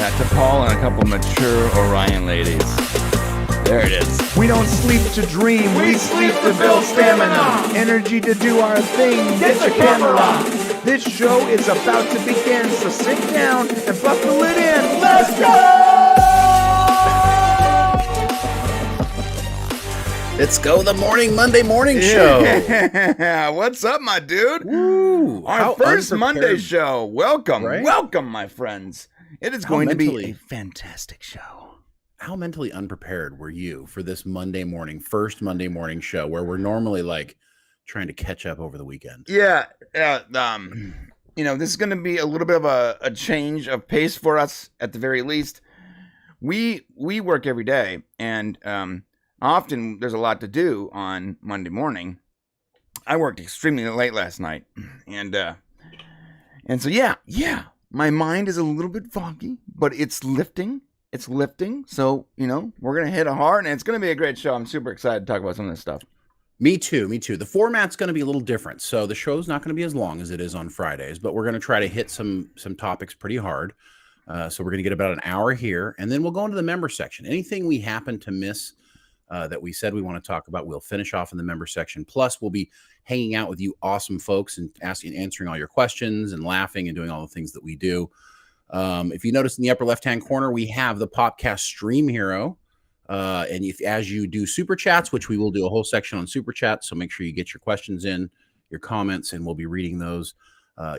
that to Paul and a couple mature Orion ladies. There it is. We don't sleep to dream, we sleep to build stamina. Energy to do our thing, get the camera. This show is about to begin, so sit down and buckle it in. Let's go! Let's go, the Monday morning show. Yeah. What's up, my dude? Woo, Our first Monday show. Welcome, right? Welcome, my friends. It is going to be a fantastic show. How mentally unprepared were you for this first Monday morning show where we're normally like trying to catch up over the weekend? Yeah. This is going to be a little bit of a change of pace for us at the very least. We work every day, and often there's a lot to do on Monday morning. I worked extremely late last night, and so yeah, my mind is a little bit foggy, but it's lifting. It's lifting. So, we're going to hit a hard, and it's going to be a great show. I'm super excited to talk about some of this stuff. Me too. The format's going to be a little different. So the show's not going to be as long as it is on Fridays, but we're going to try to hit some topics pretty hard. So we're going to get about an hour here, and then we'll go into the member section. Anything we happen to miss that we said we want to talk about, we'll finish off in the member section. Plus, we'll be hanging out with you awesome folks and answering all your questions and laughing and doing all the things that we do. If you notice in the upper left-hand corner, we have the Popcast Stream Hero. And as you do super chats, which we will do a whole section on super chats, so make sure you get your questions in, your comments, and we'll be reading those.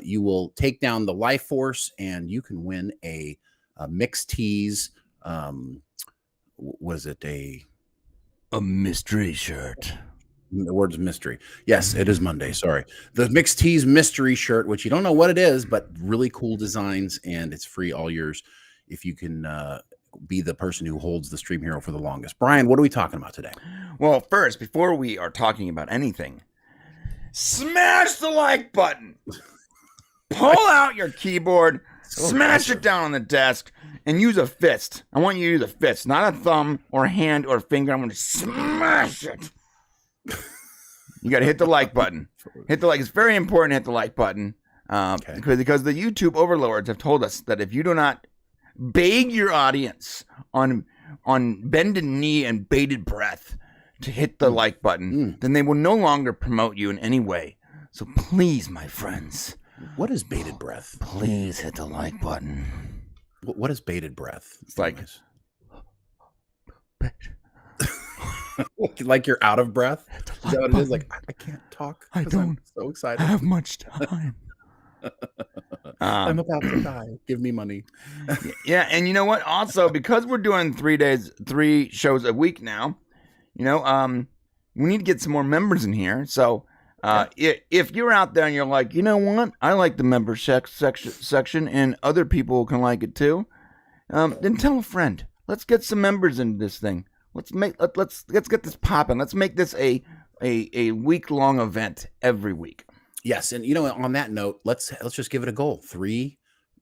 You will take down the Life Force, and you can win a mixed tees. What is it? A mystery shirt. The word's mystery. Yes, it is Monday. Sorry. The Mixed Tees mystery shirt, which you don't know what it is, but really cool designs, and it's free, all yours, if you can be the person who holds the Stream Hero for the longest. Brian, what are we talking about today? Well, first, before we are talking about anything, smash the like button. Pull out your keyboard, smash it down on the desk, and use a fist. I want you to use a fist, not a thumb or hand or finger. I'm going to smash it. You got to hit the like button. Hit the like. It's very important to hit the like button because the YouTube overlords have told us that if you do not beg your audience on bended knee and bated breath to hit the like button, then they will no longer promote you in any way. So please, my friends. What is bated breath? Please hit the like button. What is bated breath? It's like... Like you're out of breath? Is that what it is? Like, I can't talk. I'm so excited. Have much time. I'm about to die. Give me money. Yeah, and you know what? Also, because we're doing 3 shows a week now, we need to get some more members in here. So if you're out there and you're like, you know what? I like the member section and other people can like it too, then tell a friend. Let's get some members into this thing. Let's get this popping. Let's make this a week-long event every week. Yes, and on that note, let's just give it a goal. 3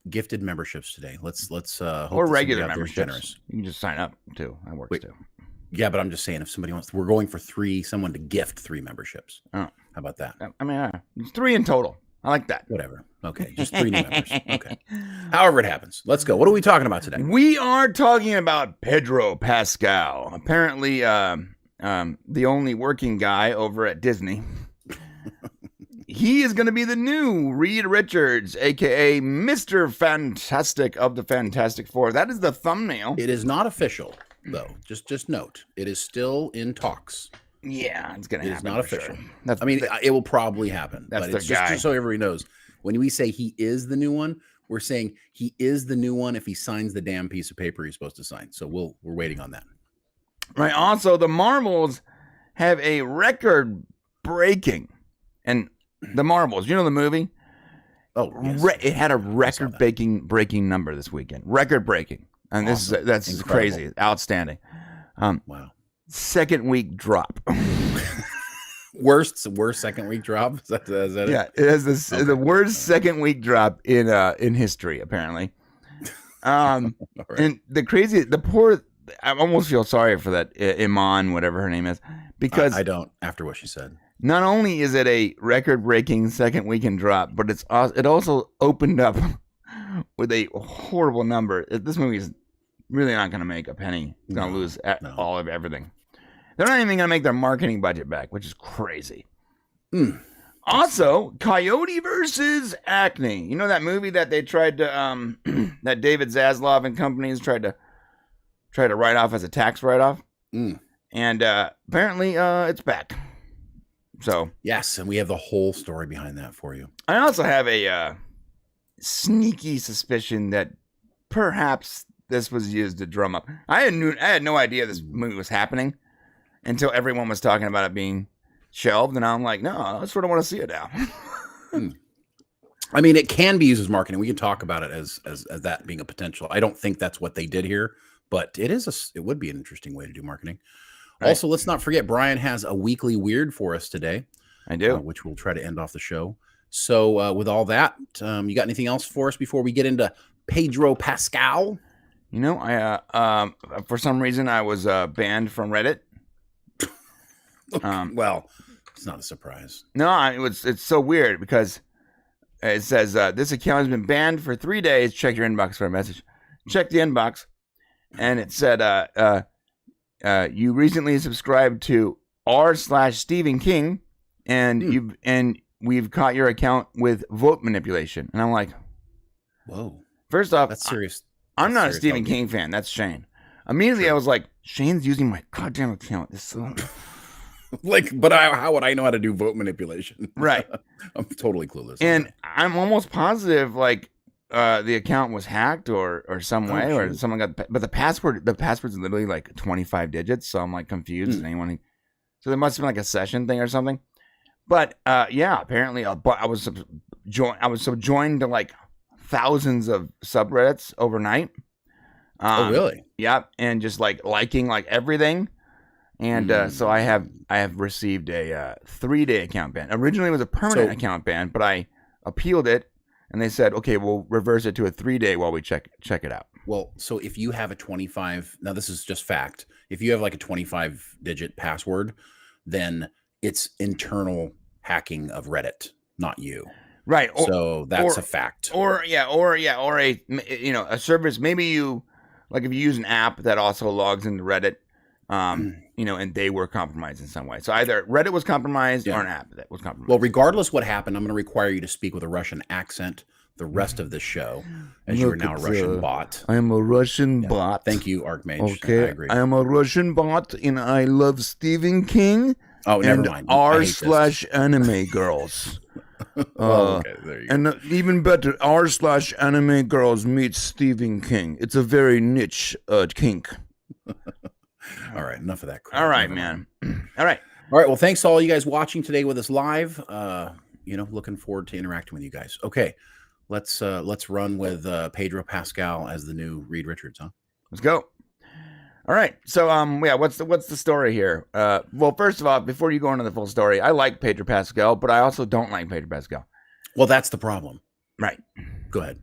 gifted memberships today. Let's hope or regular memberships. You can just sign up too. That works too. Yeah, but I'm just saying if somebody wants, we're going for someone to gift 3 memberships. Oh, how about that? I mean, it's 3 in total. I like that. Whatever. Okay, just 3 new members. Okay. However it happens. Let's go. What are we talking about today? We are talking about Pedro Pascal. Apparently, the only working guy over at Disney. He is going to be the new Reed Richards, a.k.a. Mr. Fantastic of the Fantastic Four. That is the thumbnail. It is not official, though. Just note. It is still in talks. Yeah, it's going to happen. It's not official. Sure. It will probably happen. That's but the it's guy. Just so everybody knows, when we say he is the new one, we're saying he is the new one if he signs the damn piece of paper he's supposed to sign. So we're waiting on that. Right. Also, the Marvels have a record-breaking, and the Marvels, the movie? Oh, yes. It had a record-breaking number this weekend. Record-breaking. And awesome. That's crazy. Outstanding. Wow. Second week drop. Worst second week drop? Is that it? Yeah, it has the worst second week drop in history, apparently. Right. And the poor, I almost feel sorry for that Iman, whatever her name is, because I don't, after what she said. Not only is it a record-breaking second weekend drop, but it also opened up with a horrible number. This movie is really not going to make a penny. It's going to lose all of everything. They're not even going to make their marketing budget back, which is crazy. Also, Coyote versus Acne. You know that movie that they tried to, that David Zaslav and companies tried to write off as a tax write-off? And apparently it's back. So yes, and we have the whole story behind that for you. I also have a sneaky suspicion that perhaps this was used to drum up. I had no idea this movie was happening until everyone was talking about it being shelved, and I'm like, no, I sort of want to see it now. I mean, it can be used as marketing. We can talk about it as that being a potential. I don't think that's what they did here, but it would be an interesting way to do marketing. Right. Also, let's not forget Brian has a weekly weird for us today. I do, which we'll try to end off the show. So with all that, you got anything else for us before we get into Pedro Pascal? You know, I for some reason I was banned from Reddit. Well, it's not a surprise. No, it's so weird because it says this account has been banned for 3 days. Check your inbox for a message. Check the inbox, and it said you recently subscribed to r/Stephen King, and we've caught your account with vote manipulation. And I'm like, whoa. First off, that's serious. I'm not a Stephen King fan. That's Shane. Immediately, I was like, Shane's using my goddamn account. This so... but how would I know how to do vote manipulation? Right. I'm totally clueless. And I'm almost positive, the account was hacked or some way, or someone got. But the password's literally like 25 digits. So I'm like confused. So there must have been like a session thing or something. But yeah, apparently, I was joined to like thousands of subreddits overnight. Oh, really? Yeah, and just liking everything. And so I have received a 3-day account ban. Originally, it was a permanent account ban, but I appealed it, and they said, okay, we'll reverse it to a 3-day while we check it out. Well, so if you have a 25, now this is just fact. If you have like a 25-digit password, then it's internal hacking of Reddit, not you. Right. So that's a fact. Or a service. Maybe you if you use an app that also logs into Reddit. And they were compromised in some way. So either Reddit was compromised or an app that was compromised. Well, regardless what happened, I'm going to require you to speak with a Russian accent the rest of the show, as you are now a Russian bot. I am a Russian bot. Thank you, Archmage. Okay, I agree. I am a Russian bot, and I love Stephen King. Oh, never mind. r/anime girls. Okay, there you go. And even better, r/anime girls meets Stephen King. It's a very niche kink. All right, enough of that crap. All right, man. All right. Well, thanks to all you guys watching today with us live. Looking forward to interacting with you guys. Okay, let's run with Pedro Pascal as the new Reed Richards, huh? Let's go. All right. So what's the story here? Well, first of all, before you go into the full story, I like Pedro Pascal, but I also don't like Pedro Pascal. Well, that's the problem. Right. Go ahead.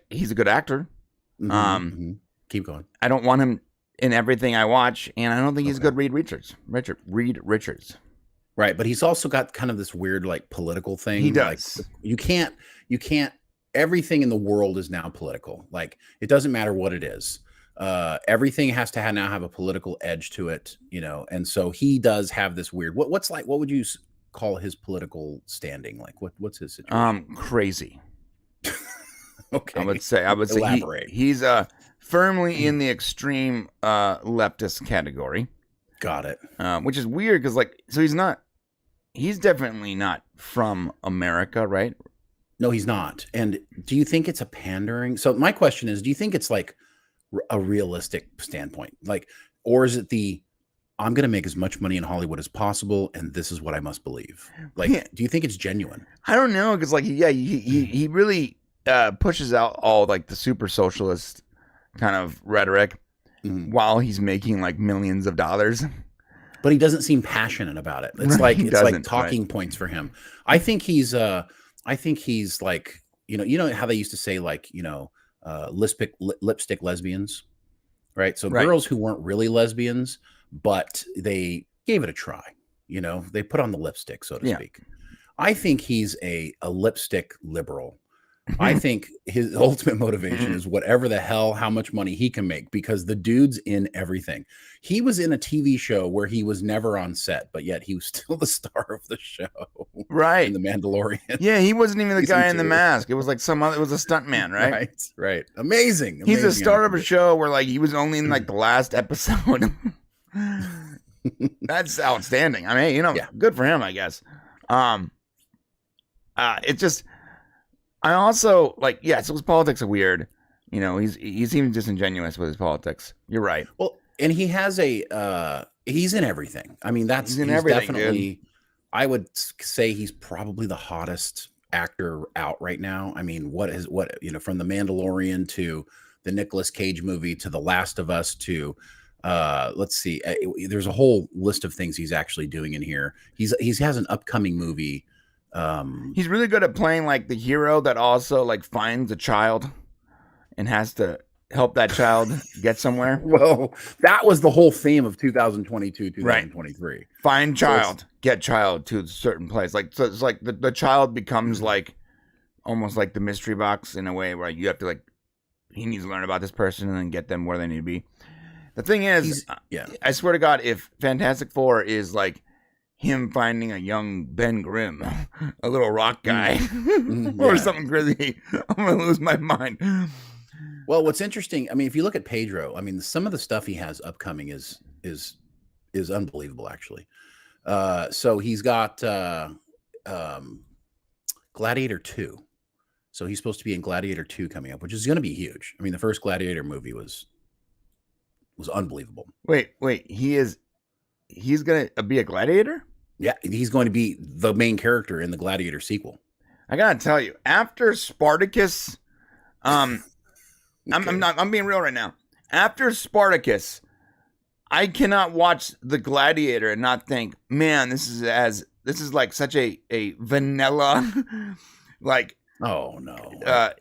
He's a good actor. Keep going. I don't want him in everything I watch, and I don't think he's good. Reed Richards. Right, but he's also got kind of this weird political thing. He does. You can't. Everything in the world is now political. It doesn't matter what it is. Everything has to now have a political edge to it, And so he does have this weird. What would you call his political standing? What's his situation? Crazy. Okay. I would say Elaborate. He's firmly in the extreme leftist category. Got it. Which is weird because he's definitely not from America, right? No, he's not. And do you think it's a pandering? So my question is, do you think it's a realistic standpoint? Or is it I'm going to make as much money in Hollywood as possible, and this is what I must believe? Do you think it's genuine? I don't know, because he really pushes out all the super socialist kind of rhetoric while he's making millions of dollars. But he doesn't seem passionate about it. It's talking points for him. I think he's you know how they used to say lipstick lesbians, right? So girls who weren't really lesbians, but they gave it a try. They put on the lipstick, so to speak. I think he's a lipstick liberal I think his ultimate motivation is whatever the hell, how much money he can make, because the dude's in everything. He was in a TV show where he was never on set, but yet he was still the star of the show. Right. In The Mandalorian. Yeah, he wasn't even the Season guy in the 2. mask. It was like some other, it was a stuntman, right? Right. Amazing. He's a Amazing star of a actor. show where like he was only in like the last episode. That's outstanding. I mean, Yeah. good for him, I guess. It's just, I also like, so his politics are weird. He seems disingenuous with his politics. You're right. Well, and he has he's in everything. I mean, he's everything, definitely, dude. I would say he's probably the hottest actor out right now. I mean, from The Mandalorian to the Nicolas Cage movie to The Last of Us to, let's see, there's a whole list of things he's actually doing in here. He has an upcoming movie. He's really good at playing like the hero that also like finds a child and has to help that child get somewhere. Well, that was the whole theme of 2022, 2023. Right. Find child, get child to a certain place. Like, so it's like the child becomes like almost like the mystery box in a way where you have to like, he needs to learn about this person and then get them where they need to be. The thing is, I swear to God, if Fantastic Four is like him finding a young Ben Grimm, a little rock guy, or something crazy, I'm going to lose my mind. Well, what's interesting, I mean, if you look at Pedro, I mean, some of the stuff he has upcoming is unbelievable, actually. So he's got Gladiator 2. So he's supposed to be in Gladiator 2 coming up, which is going to be huge. I mean, the first Gladiator movie was unbelievable. Wait, he's going to be a gladiator? Yeah, he's going to be the main character in the Gladiator sequel. I got to tell you, after Spartacus, I'm being real right now. After Spartacus, I cannot watch The Gladiator and not think, man, this is like such a vanilla, like, oh no,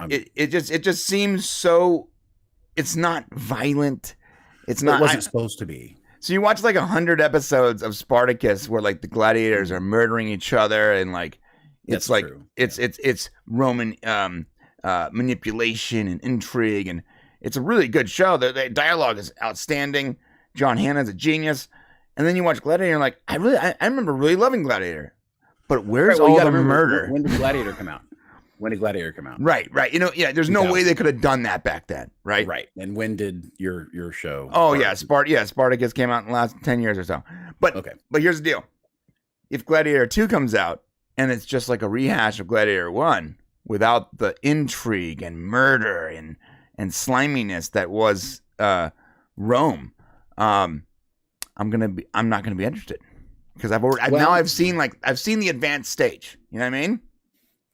it just seems so. It's not violent. It's not. It wasn't supposed to be. So you watch like 100 episodes of Spartacus where like the gladiators are murdering each other and like it's it's Roman manipulation and intrigue, and it's a really good show. The dialogue is outstanding. John Hannah's a genius. And then you watch Gladiator and you're like, I remember really loving Gladiator. But where's all the murder? When did Gladiator come out? Right. There's no way they could have done that back then, right? Right. And when did your show? Oh, Spartacus came out in the last 10 years or so. But here's the deal. If Gladiator 2 comes out and it's just like a rehash of Gladiator 1 without the intrigue and murder and sliminess that was Rome, I'm not gonna be interested because I've seen the advanced stage. You know what I mean?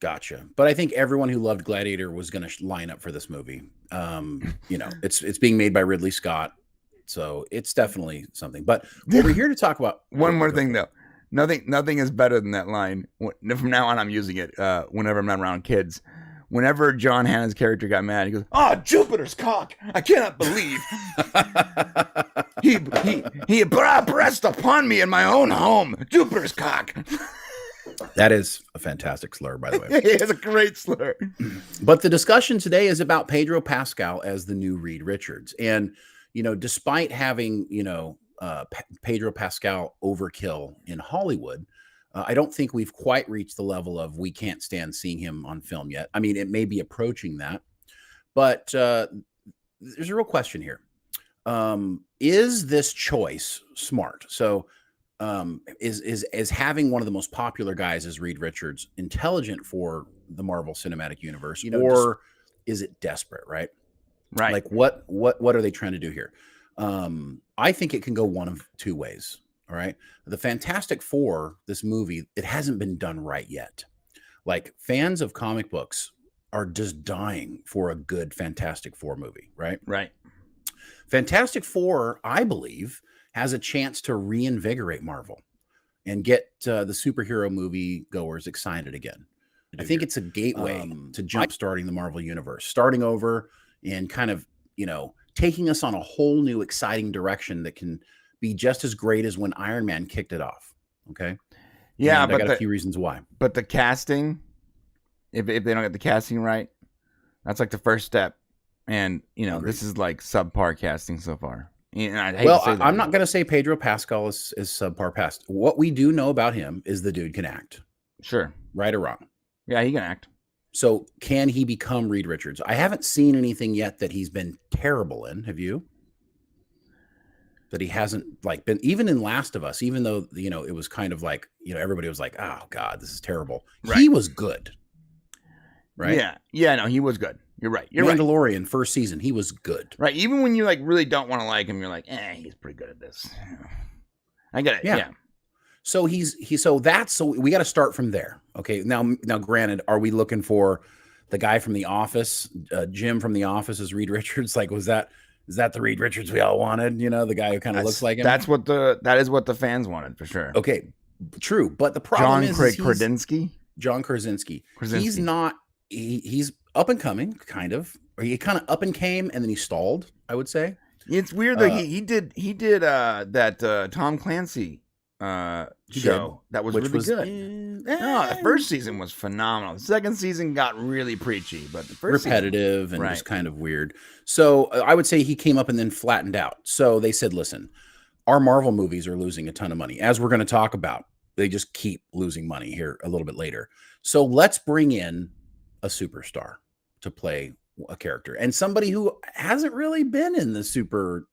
Gotcha. But I think everyone who loved Gladiator was going to line up for this movie. It's being made by Ridley Scott, so it's definitely something. But what we're here to talk about. One more thing though, nothing is better than that line. From now on, I'm using it whenever I'm not around kids. Whenever John Hannah's character got mad, he goes, Jupiter's cock! I cannot believe he pressed upon me in my own home. Jupiter's cock. That is a fantastic slur, by the way. It's a great slur. But the discussion today is about Pedro Pascal as the new Reed Richards. And, despite having, Pedro Pascal overkill in Hollywood, I don't think we've quite reached the level of we can't stand seeing him on film yet. I mean, it may be approaching that, but there's a real question here. Is this choice smart? So is having one of the most popular guys as Reed Richards intelligent for the Marvel Cinematic Universe, or is it desperate? Right. Like what are they trying to do here? I think it can go one of two ways. All right. The Fantastic Four, this movie, it hasn't been done right yet. Like fans of comic books are just dying for a good Fantastic Four movie. Right. Right. Fantastic Four, I believe, has a chance to reinvigorate Marvel and get the superhero movie goers excited again. I think it's a gateway to jump-starting the Marvel universe, starting over and kind of, taking us on a whole new exciting direction that can be just as great as when Iron Man kicked it off. Okay. Yeah. And I got a few reasons why. But the casting, if they don't get the casting right, That's like the first step. And, Agreed. this is like subpar casting so far. And I hate Well, to say that. I'm not going to say Pedro Pascal is subpar past. What we do know about him is the dude can act, Sure. right or wrong. Yeah, he can act. So can he become Reed Richards? I haven't seen anything yet that he's been terrible in. Have you? That he hasn't like been, even in Last of Us, even though, it was kind of like, everybody was like, oh God, this is terrible. Right. He was good. Right. Yeah. Yeah, no, he was good. You're right. You're right. Mandalorian first season, he was good. Right. Even when you like really don't want to like him, you're like, he's pretty good at this. I get it. Yeah. So so we got to start from there. Okay. Now, granted, are we looking for the guy from The Office, Jim from The Office as Reed Richards? Like, is that the Reed Richards we all wanted? The guy who kind of looks like him. That is what the fans wanted for sure. Okay. True. But the problem is John Krasinski. He's not, he's up and coming, kind of, or he kind of up and came and then he stalled, I would say. It's weird that he did that Tom Clancy show that was really good. No, the first season was phenomenal. The second season got really preachy, but the first repetitive and just kind of weird. So I would say he came up and then flattened out. So they said, listen, our Marvel movies are losing a ton of money, as we're going to talk about. They just keep losing money here a little bit later. So let's bring in a superstar to play a character and somebody who hasn't really been in the superhero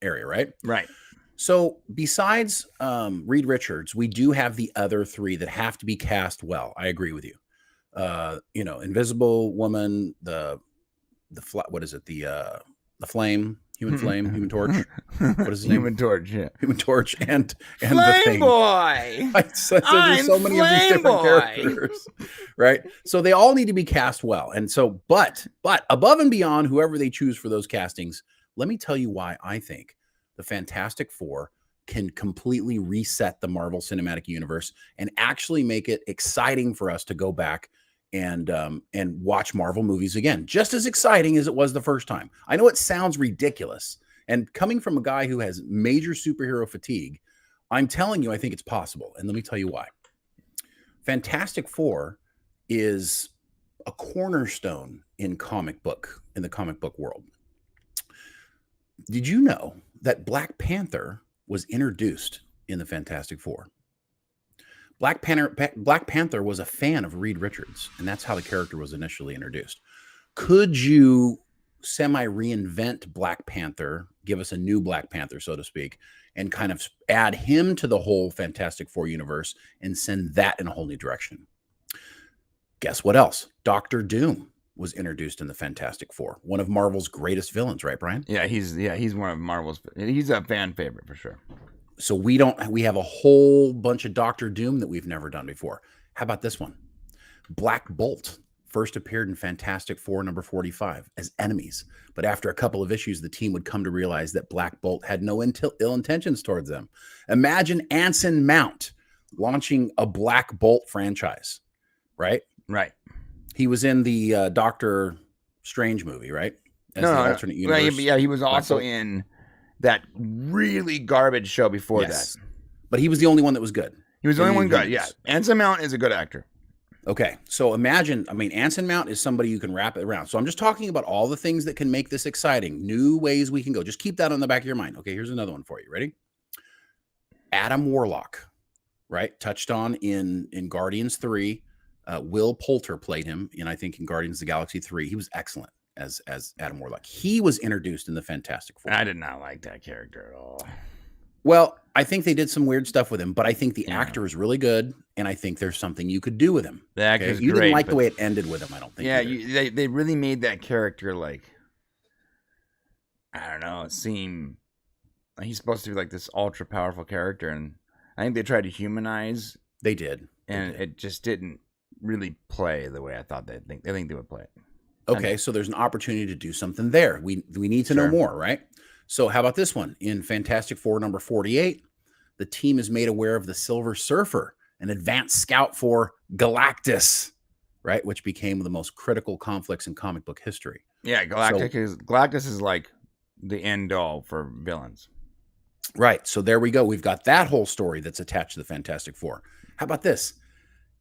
area, right? Right. So besides Reed Richards, we do have the other three that have to be cast well. I agree with you. Invisible Woman, the Flame, Human Flame, Human Torch. What is his name? Human Torch, yeah. Human Torch and Flame the Thing. Boy. There's so many of these different characters, right? So they all need to be cast well. And so, but above and beyond whoever they choose for those castings, let me tell you why I think the Fantastic Four can completely reset the Marvel Cinematic Universe and actually make it exciting for us to go back and watch Marvel movies again, just as exciting as it was the first time. I know it sounds ridiculous, and coming from a guy who has major superhero fatigue, I'm telling you, I think it's possible. And let me tell you why. Fantastic Four is a cornerstone in the comic book world. Did you know that Black Panther was introduced in the Fantastic Four? Black Panther was a fan of Reed Richards, and that's how the character was initially introduced. Could you semi-reinvent Black Panther, give us a new Black Panther, so to speak, and kind of add him to the whole Fantastic Four universe and send that in a whole new direction? Guess what else? Dr. Doom was introduced in the Fantastic Four, one of Marvel's greatest villains, right, Brian? Yeah, he's one of Marvel's. He's a fan favorite for sure. So we have a whole bunch of Dr. Doom that we've never done before. How about this one? Black Bolt first appeared in Fantastic Four number 45 as enemies. But after a couple of issues, the team would come to realize that Black Bolt had no ill intentions towards them. Imagine Anson Mount launching a Black Bolt franchise, right? Right. He was in the Doctor Strange movie, right? As the alternate universe. Yeah, he was also in that really garbage show before that. But he was the only one that was good. He was the only one good, yeah. Anson Mount is a good actor. Okay, so imagine, Anson Mount is somebody you can wrap it around. So I'm just talking about all the things that can make this exciting, new ways we can go. Just keep that on the back of your mind. Okay, here's another one for you. Ready? Adam Warlock, right? Touched on in Guardians 3. Will Poulter played him in Guardians of the Galaxy 3. He was excellent as Adam Warlock. He was introduced in the Fantastic Four. I did not like that character at all. Well, I think they did some weird stuff with him, but I think the actor is really good, and I think there's something you could do with him. The actor's You great, didn't like the way it ended with him, I don't think. Yeah, they really made that character like, I don't know, it seemed like he's supposed to be like this ultra powerful character, and I think they tried to humanize. They did, and it just didn't really play the way I thought they would play it. Okay, so there's an opportunity to do something there. We need to know more, right? So how about this one? In Fantastic Four number 48, the team is made aware of the Silver Surfer, an advanced scout for Galactus, right? Which became the most critical conflicts in comic book history. Yeah, Galactus is like the end all for villains. Right. So there we go. We've got that whole story that's attached to the Fantastic Four. How about this?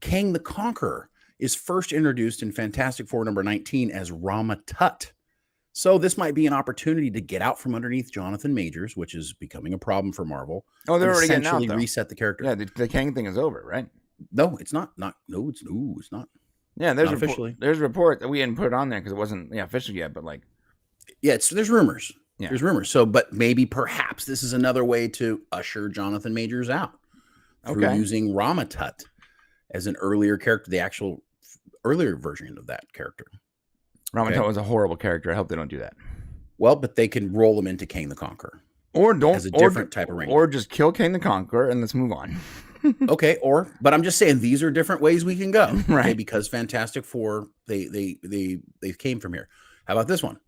Kang the Conqueror is first introduced in Fantastic Four number 19 as Rama Tut. So this might be an opportunity to get out from underneath Jonathan Majors, which is becoming a problem for Marvel. Oh, they're and already getting out, essentially though. reset the character. Yeah, the Kang thing is over, right? No, it's not. No, it's not. Yeah, there's Not officially. There's a report that we didn't put it on there because it wasn't official yet, but like, Yeah, there's rumors. Yeah. There's rumors. So, but maybe perhaps this is another way to usher Jonathan Majors out through using Rama Tut as an earlier character, the actual earlier version of that character. Rama Tut was a horrible character. I hope they don't do that. Well, but they can roll him into Kang the Conqueror. Or don't, as a different type of ring. Or just kill Kang the Conqueror and let's move on. Okay, but I'm just saying these are different ways we can go, right? Okay, because Fantastic Four they came from here. How about this one?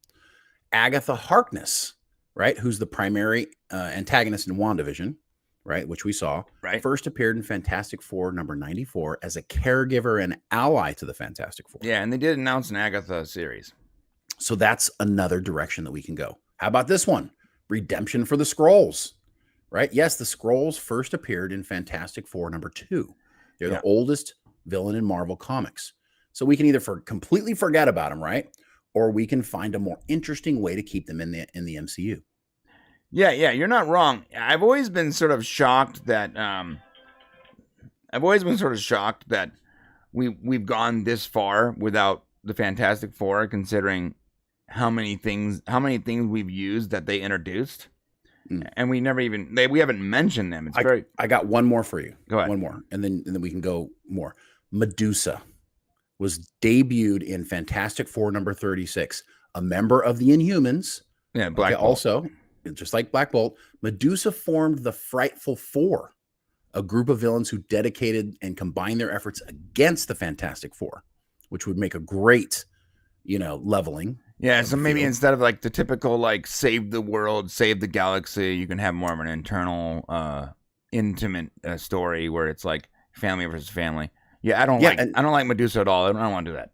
Agatha Harkness, right? Who's the primary antagonist in WandaVision, right? Which we saw. Right. First appeared in Fantastic Four number 94 as a caregiver and ally to the Fantastic Four. Yeah, and they did announce an Agatha series. So that's another direction that we can go. How about this one? Redemption for the Skrulls. Right? Yes, the Skrulls first appeared in Fantastic Four number 2. They're the oldest villain in Marvel Comics. So we can either completely forget about them, right? Or we can find a more interesting way to keep them in the MCU. Yeah, you're not wrong. I've always been sort of shocked that we've gone this far without the Fantastic Four, considering how many things we've used that they introduced. And we never even we haven't mentioned them. I got one more for you. Go ahead. One more, and then we can go more. Medusa was debuted in Fantastic Four number 36, a member of the Inhumans. Yeah, Black Bolt. Also, just like Black Bolt, Medusa formed the Frightful Four, a group of villains who dedicated and combined their efforts against the Fantastic Four, which would make a great, leveling. Yeah, so maybe instead of like the typical like save the world, save the galaxy, you can have more of an internal, intimate story where it's like family versus family. Yeah, I don't like Medusa at all. I don't want to do that.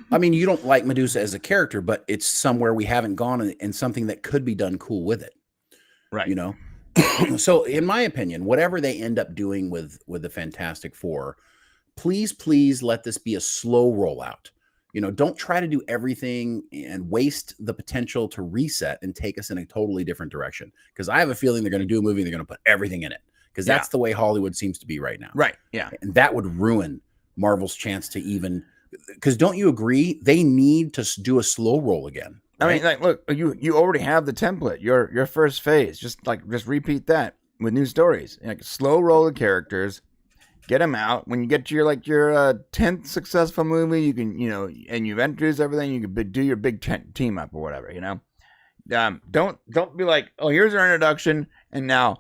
I mean, you don't like Medusa as a character, but it's somewhere we haven't gone and something that could be done cool with it. Right. So in my opinion, whatever they end up doing with the Fantastic Four, please let this be a slow rollout. Don't try to do everything and waste the potential to reset and take us in a totally different direction. Because I have a feeling they're going to do a movie and they're going to put everything in it. Because that's the way Hollywood seems to be right now. Right. Yeah. And that would ruin Marvel's chance to even. Because don't you agree? They need to do a slow roll again. Right? I mean, like, look, you already have the template. Your first phase. Just repeat that with new stories. Like slow roll the characters. Get them out. When you get to your 10th successful movie, you can, and you've introduced everything, you can do your big team up or whatever, Don't be like, oh, here's our introduction, and now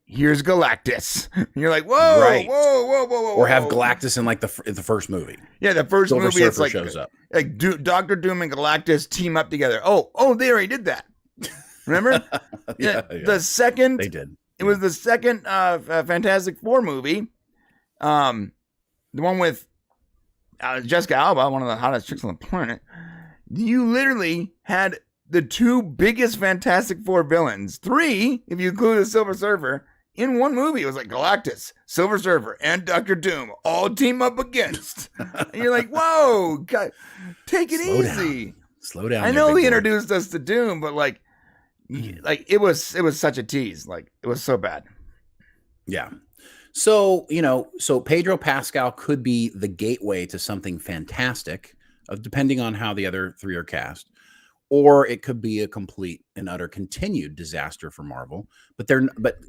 here's Galactus. And you're like, whoa, right. whoa. Or have Galactus in the first movie. Yeah, the first Silver movie, Surfer it's like shows up. Like Dr. Doom and Galactus team up together. Oh, they already did that. Remember? Yeah. The second, they did. It was the second Fantastic Four movie. The one with Jessica Alba, one of the hottest chicks on the planet. You literally had the two biggest Fantastic Four villains, 3, if you include the Silver Surfer, in one movie. It was like Galactus, Silver Surfer, and Dr. Doom all team up against. And you're like, whoa, God, take it easy. Slow down. I know he introduced us to Doom, but like it was such a tease. Like it was so bad. Yeah. So, so Pedro Pascal could be the gateway to something fantastic, depending on how the other 3 are cast, or it could be a complete and utter continued disaster for Marvel. But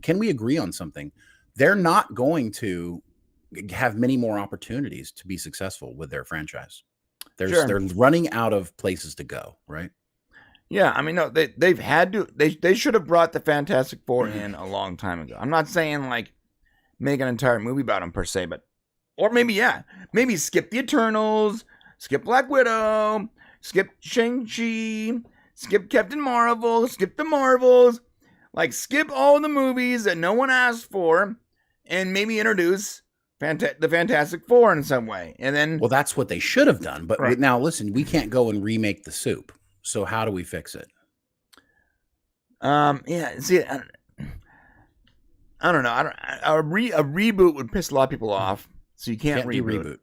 can we agree on something? They're not going to have many more opportunities to be successful with their franchise. They're running out of places to go, right? Yeah, I mean, no, they've had to. They should have brought the Fantastic Four in a long time ago. I'm not saying like make an entire movie about them per se, or maybe skip the Eternals, skip Black Widow, skip Shang-Chi, skip Captain Marvel, skip the Marvels, like skip all the movies that no one asked for, and maybe introduce the Fantastic Four in some way, and then. Well, that's what they should have done. But now, listen, we can't go and remake the soup. So how do we fix it? Yeah. See, I don't know. A reboot would piss a lot of people off. So you can't reboot.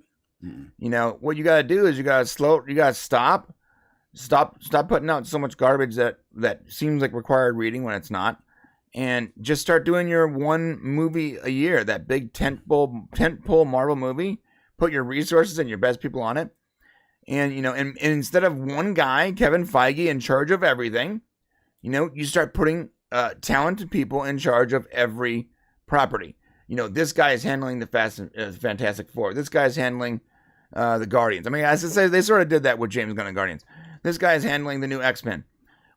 You know, what you got to do is you got to stop putting out so much garbage that seems like required reading when it's not. And just start doing your one movie a year, that big tentpole Marvel movie. Put your resources and your best people on it. And, you know, and instead of one guy, Kevin Feige, in charge of everything, you know, you start putting talented people in charge of every property. You know, this guy is handling the Fantastic Four. This guy's handling the Guardians. I mean, as I say, they sort of did that with James Gunn and Guardians. This guy is handling the new X-Men.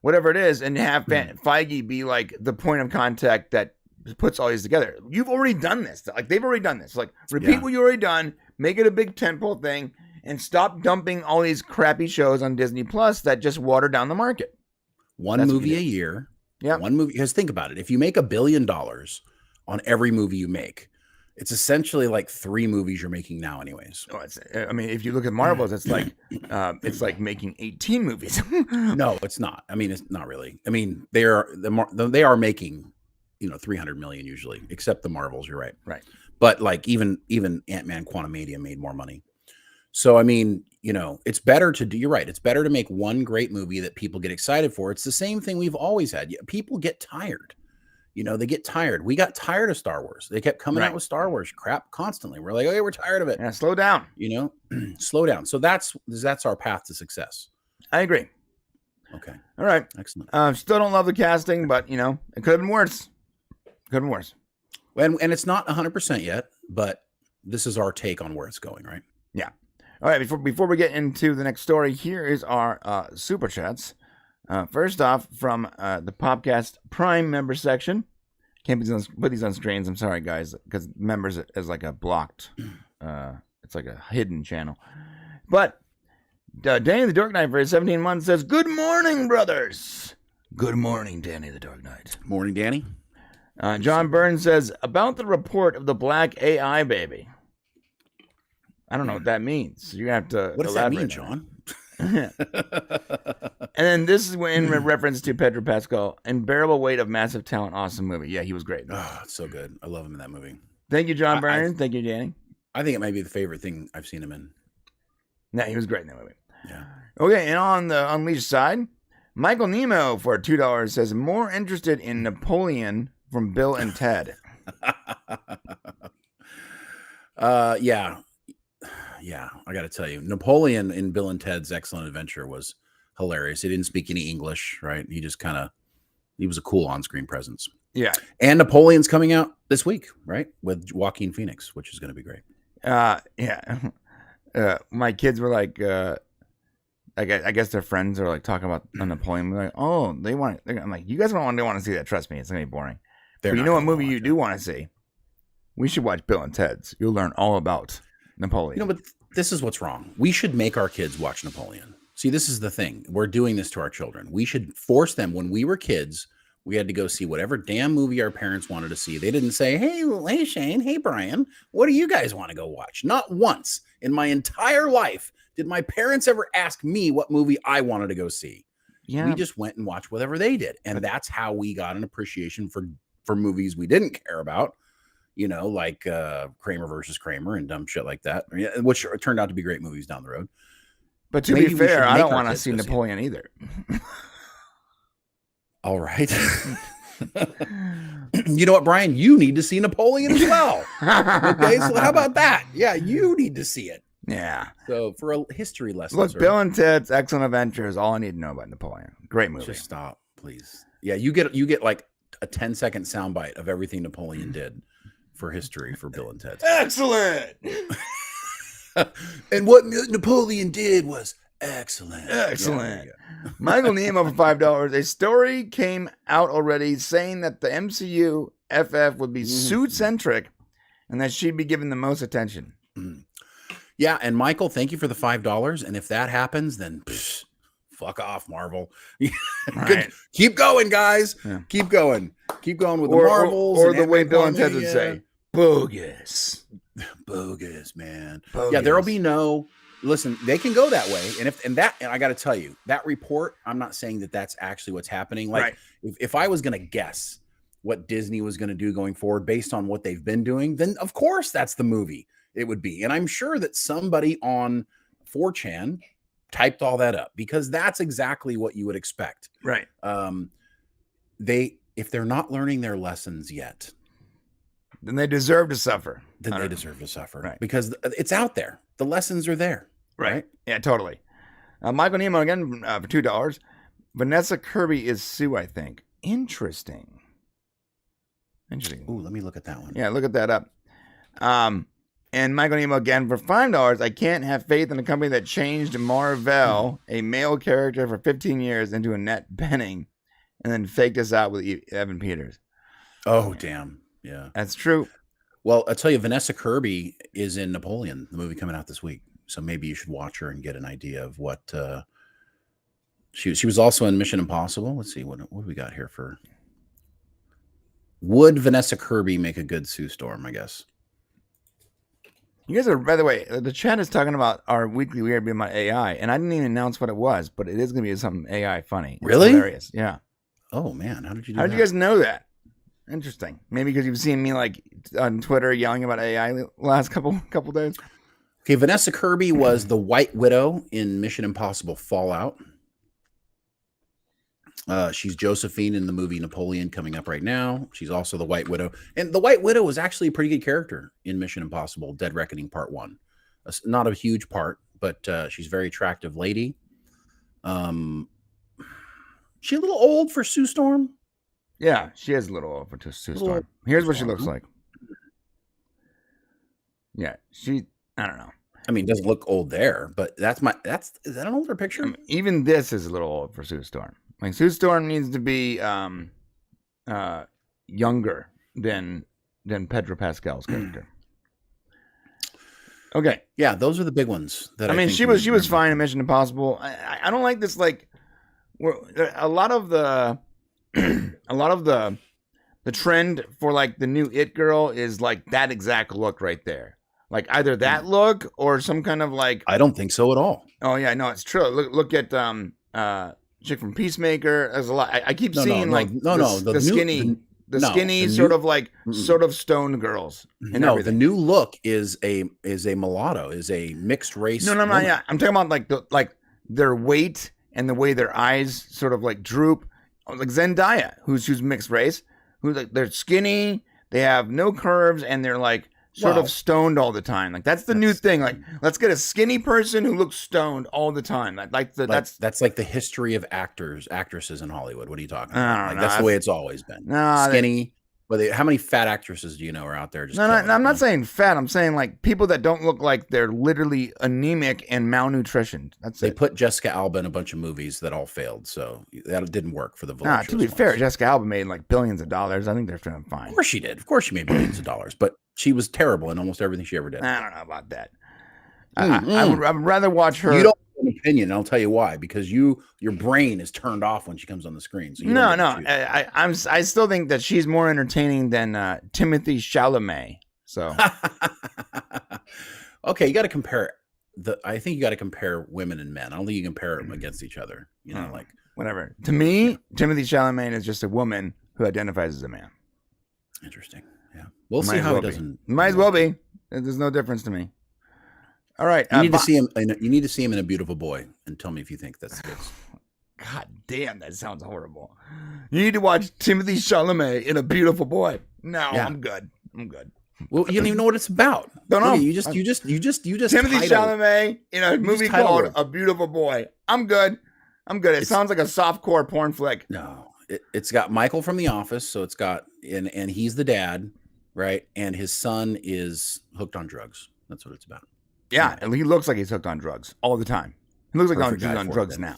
Whatever it is, and have Feige be like the point of contact that puts all these together. You've already done this. Like, they've already done this. Like, repeat what you already done, make it a big tentpole thing, and stop dumping all these crappy shows on Disney Plus that just water down the market. One movie a year. Yeah. One movie. Because think about it. If you make $1 billion on every movie you make, it's essentially like 3 movies you're making now anyways. Oh, I mean, if you look at Marvels, it's like making 18 movies. No, it's not. I mean, it's not really. I mean, they are making, you know, 300 million usually, except the Marvels. You're right. Right. But like even Ant-Man Quantumania made more money. So, I mean, you know, it's better to do, you're right. It's better to make one great movie that people get excited for. It's the same thing we've always had. People get tired. You know, they get tired. We got tired of Star Wars. They kept coming out with Star Wars crap constantly. We're like, okay, we're tired of it. Yeah, slow down. You know, slow down. So that's our path to success. I agree. Okay. All right. Excellent. Still don't love the casting, but, you know, it could have been worse. Could have been worse. And it's not 100% yet, but this is our take on where it's going, right? Yeah. All right. Before we get into the next story, here is our super chats. First off, from the Popcast Prime member section. Can't put these on screens. I'm sorry, guys, because members is like a blocked. It's like a hidden channel. But Danny the Dark Knight for his 17 months says, "Good morning, brothers." Good morning, Danny the Dark Knight. Morning, Danny. John Burns says, about the report of the black AI baby. I don't know what that means. You're going to have to What does that mean, John? And then this is in reference to Pedro Pascal. Unbearable weight of massive talent. Awesome movie. Yeah, he was great. Oh, it's so good. I love him in that movie. Thank you, John Burns. Thank you, Danny. I think it might be the favorite thing I've seen him in. Yeah, he was great in that movie. Yeah. Okay, and on the Unleashed side, Michael Nemo for $2 says, more interested in Napoleon from Bill and Ted. Yeah, I got to tell you, Napoleon in Bill and Ted's Excellent Adventure was hilarious. He didn't speak any English, right? He just he was a cool on-screen presence. Yeah. And Napoleon's coming out this week, right? With Joaquin Phoenix, which is going to be great. Yeah. My kids were like, I guess their friends are like talking about Napoleon. They're like, oh, I'm like, you guys don't want to see that. Trust me, it's going to be boring. But you know what movie you do want to see? We should watch Bill and Ted's. You'll learn all about Napoleon. You know, but this is what's wrong. We should make our kids watch Napoleon. See, this is the thing. We're doing this to our children. We should force them. When we were kids, we had to go see whatever damn movie our parents wanted to see. They didn't say, hey, Shane, hey, Brian, what do you guys want to go watch? Not once in my entire life did my parents ever ask me what movie I wanted to go see. Yeah. We just went and watched whatever they did. And that's how we got an appreciation for movies we didn't care about. You know, like Kramer versus Kramer and dumb shit like that, which turned out to be great movies down the road. But to be fair, I don't want to see Napoleon either. All right. You know what, Brian? You need to see Napoleon as well. Okay, so how about that? Yeah, you need to see it. Yeah. So for a history lesson. Look, Bill and Ted's Excellent Adventure is all I need to know about Napoleon. Great movie. Just stop, please. Yeah, you get like a 10-second soundbite of everything Napoleon did for history for Bill and Ted. Excellent. And what Napoleon did was excellent. Excellent. Yeah, Michael Nemo for $5. A story came out already saying that the MCU FF would be suit-centric and that she'd be given the most attention. Yeah, and Michael, thank you for the $5. And if that happens, then fuck off, Marvel. Right. Keep going, guys. Yeah. Keep going. Keep going with the Marvels. Or the way Bill and Ted would say, bogus. Bogus, man. Bogus. Yeah, there'll be no... Listen, they can go that way. And I got to tell you, that report, I'm not saying that that's actually what's happening. Like, if I was going to guess what Disney was going to do going forward based on what they've been doing, then of course that's the movie. it would be. And I'm sure that somebody on 4chan typed all that up because that's exactly what you would expect. Right. If they're not learning their lessons yet, then they deserve to suffer. Then they deserve to suffer. Right. Because it's out there. The lessons are there. Right. Yeah, totally. Michael Nemo again for $2. Vanessa Kirby is Sue, I think. Interesting. Ooh, let me look at that one. Yeah, look at that up. And Michael Nemo again for $5. I can't have faith in a company that changed Marvel, a male character for 15 years, into Annette Bening, and then faked us out with Evan Peters. Oh, damn. Yeah. That's true. Well, I'll tell you, Vanessa Kirby is in Napoleon, the movie coming out this week. So maybe you should watch her and get an idea of what she was also in Mission Impossible. Let's see, what do we got here for? Would Vanessa Kirby make a good Sue Storm, I guess? You guys are, by the way, the chat is talking about our weekly Weird Being about AI, and I didn't even announce what it was, but it is going to be something AI funny. It's really? Hilarious. Yeah. Oh, man. How did you do How did you guys know that? Interesting. Maybe because you've seen me like on Twitter yelling about AI the last couple days. Okay, Vanessa Kirby was the White Widow in Mission Impossible Fallout. She's Josephine in the movie Napoleon coming up right now. She's also the White Widow. And the White Widow was actually a pretty good character in Mission Impossible Dead Reckoning Part 1. Not a huge part, but she's a very attractive lady. She a little old for Sue Storm? Yeah, she is a little old for Sue Storm. Here's what she looks like. Yeah, I don't know. I mean, doesn't look old there, but is that an older picture? I mean, even this is a little old for Sue Storm. Like Sue Storm needs to be younger than Pedro Pascal's character. Okay. Yeah, those are the big ones. I mean, she was fine in Mission Impossible. I don't like this. Like, a lot of the trend for like the new It girl is like that exact look right there. Like either that look or some kind of like. I don't think so at all. Oh yeah, no, it's true. Look at chick from Peacemaker. There's a lot. I keep seeing the skinny sort of stoned girls. No, the new look is a mulatto, is a mixed race. No, yeah. I'm talking about like their weight and the way their eyes sort of like droop. Like Zendaya, who's mixed race, who's like they're skinny, they have no curves, and they're like sort of stoned all the time. Like that's the new thing. Like let's get a skinny person who looks stoned all the time. That's like the history of actresses in Hollywood. What are you talking about? Like, that's the way it's always been. Skinny. How many fat actresses do you know are out there? I'm not saying fat. I'm saying like people that don't look like they're literally anemic and malnutritioned. They put Jessica Alba in a bunch of movies that all failed, so that didn't work for the voluptuous to be fair, Jessica Alba made like billions of dollars. I think they're doing fine. Of course she did. Of course she made billions of dollars, but she was terrible in almost everything she ever did. I don't know about that. I would rather watch her. You don't have an opinion. I'll tell you why. Because your brain is turned off when she comes on the screen. So I still think that she's more entertaining than Timothy Chalamet. So okay, you got to compare. I think you got to compare women and men. I don't think you compare them against each other. You know, like whatever. To me, Timothy Chalamet is just a woman who identifies as a man. Interesting. Yeah, we'll see how it doesn't. Might as well be. There's no difference to me. All right. You need to see him. You need to see him in A Beautiful Boy, and tell me if you think that's good. God damn, that sounds horrible. You need to watch Timothy Chalamet in A Beautiful Boy. No, yeah. I'm good. Well, you don't even know what it's about. Don't know. You just Timothy Chalamet in a movie called A Beautiful Boy. I'm good. It sounds like a softcore porn flick. No, it's got Michael from The Office, so it's got and he's the dad, right? And his son is hooked on drugs. That's what it's about. Yeah, and he looks like he's hooked on drugs all the time. He looks like he's on drugs now.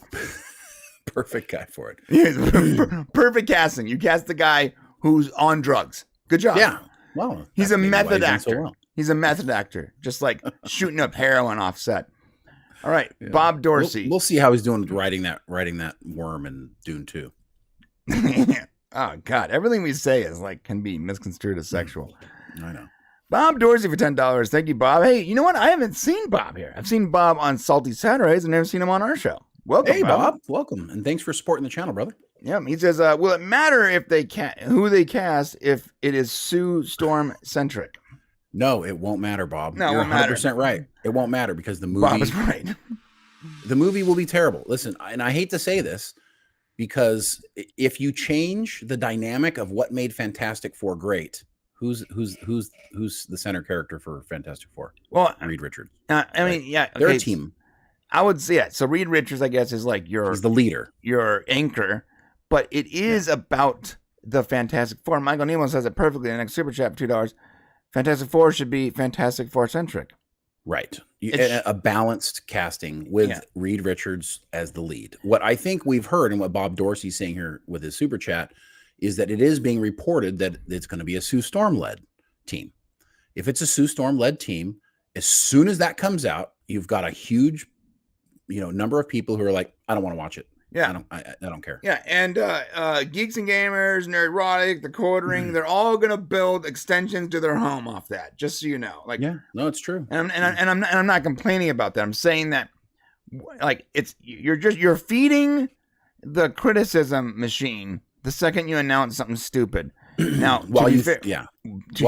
Perfect guy for it. Perfect casting. You cast the guy who's on drugs. Good job. Yeah. Well, he's a method actor. So well. He's a method actor, just like shooting up heroin off set. All right, yeah. Bob Dorsey. We'll see how he's doing with writing that worm in Dune 2. Oh God, everything we say is like can be misconstrued as sexual. I know. Bob Dorsey for $10. Thank you, Bob. Hey, you know what? I haven't seen Bob here. I've seen Bob on Salty Saturdays and never seen him on our show. Welcome, hey, Bob. Welcome, and thanks for supporting the channel, brother. Yeah, he says, "Will it matter if who they cast if it is Sue Storm centric?" No, it won't matter, Bob. No, it You're won't matter. 100% right. It won't matter because Bob is right. the movie will be terrible. Listen, and I hate to say this because if you change the dynamic of what made Fantastic Four great, who's the center character for Fantastic Four? Well, Reed Richards. I mean, yeah, okay, They're a team. I would say, yeah. So Reed Richards, I guess, is like He's the leader. your anchor, but it is about the Fantastic Four. Michael Nemo says it perfectly in the next super chat for $2. Fantastic Four should be Fantastic Four centric. Right. A balanced casting with Reed Richards as the lead. What I think we've heard and what Bob Dorsey's saying here with his super chat is that it is being reported that it's going to be a Sue Storm-led team. If it's a Sue Storm-led team, as soon as that comes out, you've got a huge, number of people who are like, I don't want to watch it. Yeah. I don't care. Yeah, and Geeks and Gamers, Nerdrotic, The Quartering, they're all gonna build extensions to their home off that. Just so you know, It's true. And I'm not complaining about that. I'm saying that, like, you're feeding the criticism machine the second you announce something stupid. Now, while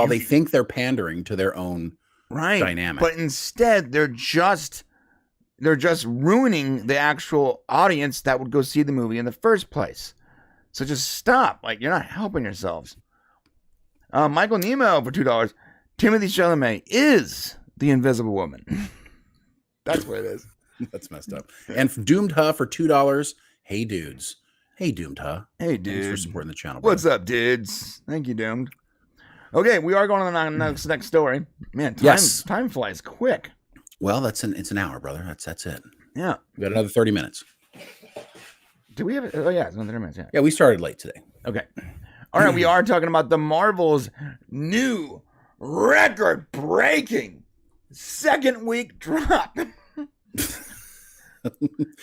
they think they're pandering to their own dynamic, but instead they're just ruining the actual audience that would go see the movie in the first place. So just stop. Like, you're not helping yourselves. Michael Nemo for $2. Timothy Chalamet is the Invisible Woman. That's what it is. That's messed up. And Doomed Huh for $2. Hey, dudes. Hey, Doomed Huh. Hey, dude. Thanks for supporting the channel. What's up, dudes? Thank you, Doomed. Okay, we are going on to the next story. Man, time flies quick. Well, it's an hour, brother. That's it. Yeah. We got another 30 minutes. Do we have it? Oh, yeah, it's another 30 minutes. Yeah, we started late today. Okay. All right, we are talking about the Marvel's new record-breaking second week drop.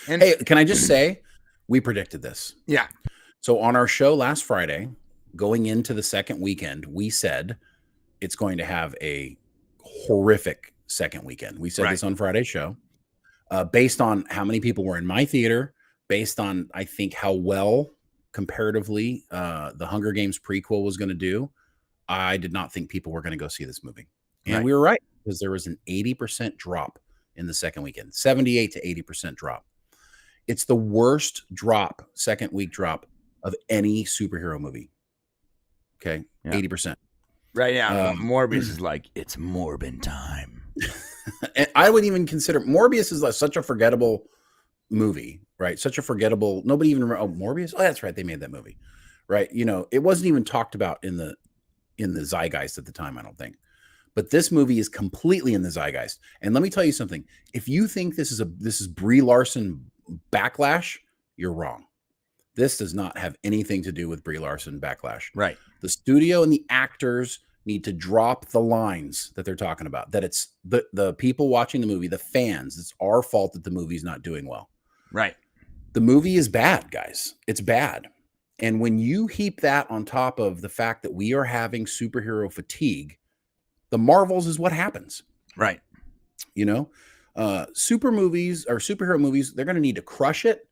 Hey, can I just say, we predicted this. Yeah. So on our show last Friday, going into the second weekend, we said it's going to have a horrific second weekend. We said this on Friday's show, based on how many people were in my theater, based on, I think, how well comparatively the Hunger Games prequel was going to do. I did not think people were going to go see this movie. And we were right, because there was an 80% drop in the second weekend, 78 to 80% drop. It's the worst second week drop of any superhero movie. Okay. 80%. Right. Yeah. Morbius is like, it's Morbin time. And I would even consider Morbius is such a forgettable movie, right? Such a forgettable. Nobody even remember. Oh, Morbius. Oh, that's right. They made that movie, right? It wasn't even talked about in the zeitgeist at the time, I don't think. But this movie is completely in the zeitgeist. And let me tell you something. If you think this is Brie Larson backlash, you're wrong. This does not have anything to do with Brie Larson backlash. Right. The studio and the actors need to drop the lines that they're talking about, that it's the people watching the movie, the fans, it's our fault that the movie's not doing well. Right. The movie is bad, guys. It's bad. And when you heap that on top of the fact that we are having superhero fatigue, the Marvels is what happens. Right. Super movies or superhero movies, they're going to need to crush it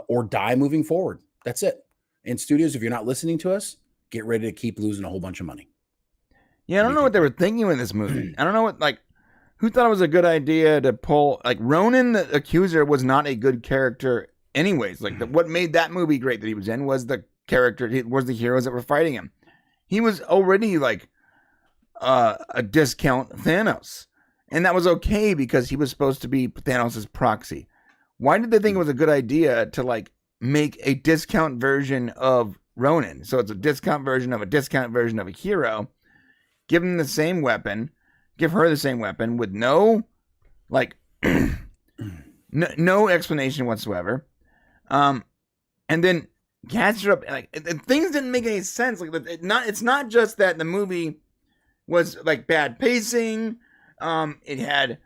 or die moving forward. That's it. And studios, if you're not listening to us, get ready to keep losing a whole bunch of money. Yeah, I don't know what they were thinking with this movie. I don't know who thought it was a good idea to pull, Ronan the Accuser was not a good character anyways. What made that movie great that he was in was the character, was the heroes that were fighting him. He was already a discount Thanos. And that was okay because he was supposed to be Thanos' proxy. Why did they think it was a good idea to make a discount version of Ronan? So it's a discount version of a hero. Give him the same weapon, give her the same weapon with no explanation whatsoever. And then catch her up. Things didn't make any sense. It's not just that the movie was bad pacing. It had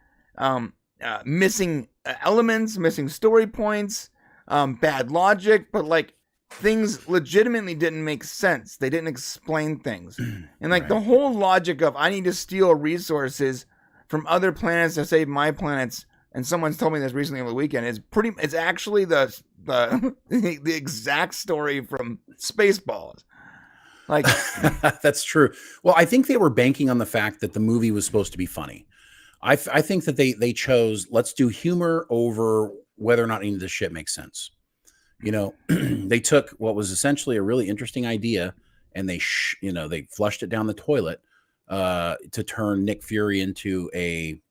missing elements, missing story points, bad logic, but things legitimately didn't make sense. They didn't explain things. And the whole logic of I need to steal resources from other planets to save my planets, and someone's told me this recently over the weekend, it's actually the exact story from Spaceballs. Like, That's true. Well, I think they were banking on the fact that the movie was supposed to be funny. I think that they chose, let's do humor over whether or not any of this shit makes sense. They took what was essentially a really interesting idea and they flushed it down the toilet to turn Nick Fury into in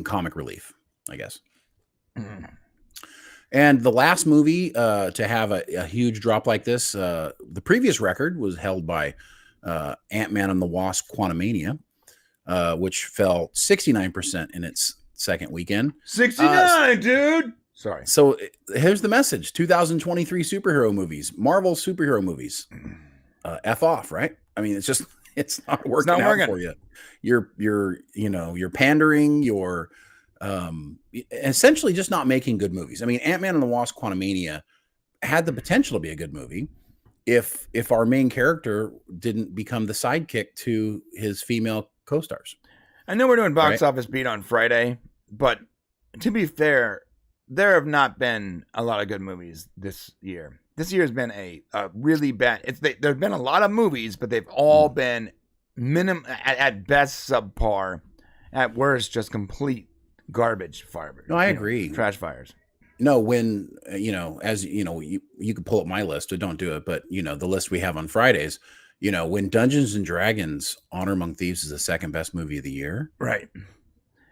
comic relief, I guess. And the last movie to have a huge drop like this, the previous record was held by Ant-Man and the Wasp: Quantumania, which fell 69% in its second weekend. 69, dude. Sorry. So here's the message: 2023 superhero movies, Marvel superhero movies, F off, right? I mean, it's not working out for you. You're pandering. You're essentially just not making good movies. I mean, Ant-Man and the Wasp: Quantumania had the potential to be a good movie if our main character didn't become the sidekick to his female co-stars. I know we're doing box office beat on Friday, but to be fair, there have not been a lot of good movies this year. This year has been a really bad. There've been a lot of movies, but they've all been at best subpar, at worst just complete garbage fire. No, I agree. Trash fires. No, when as you can pull up my list, but don't do it. But the list we have on Fridays. When Dungeons and Dragons: Honor Among Thieves is the second best movie of the year, right?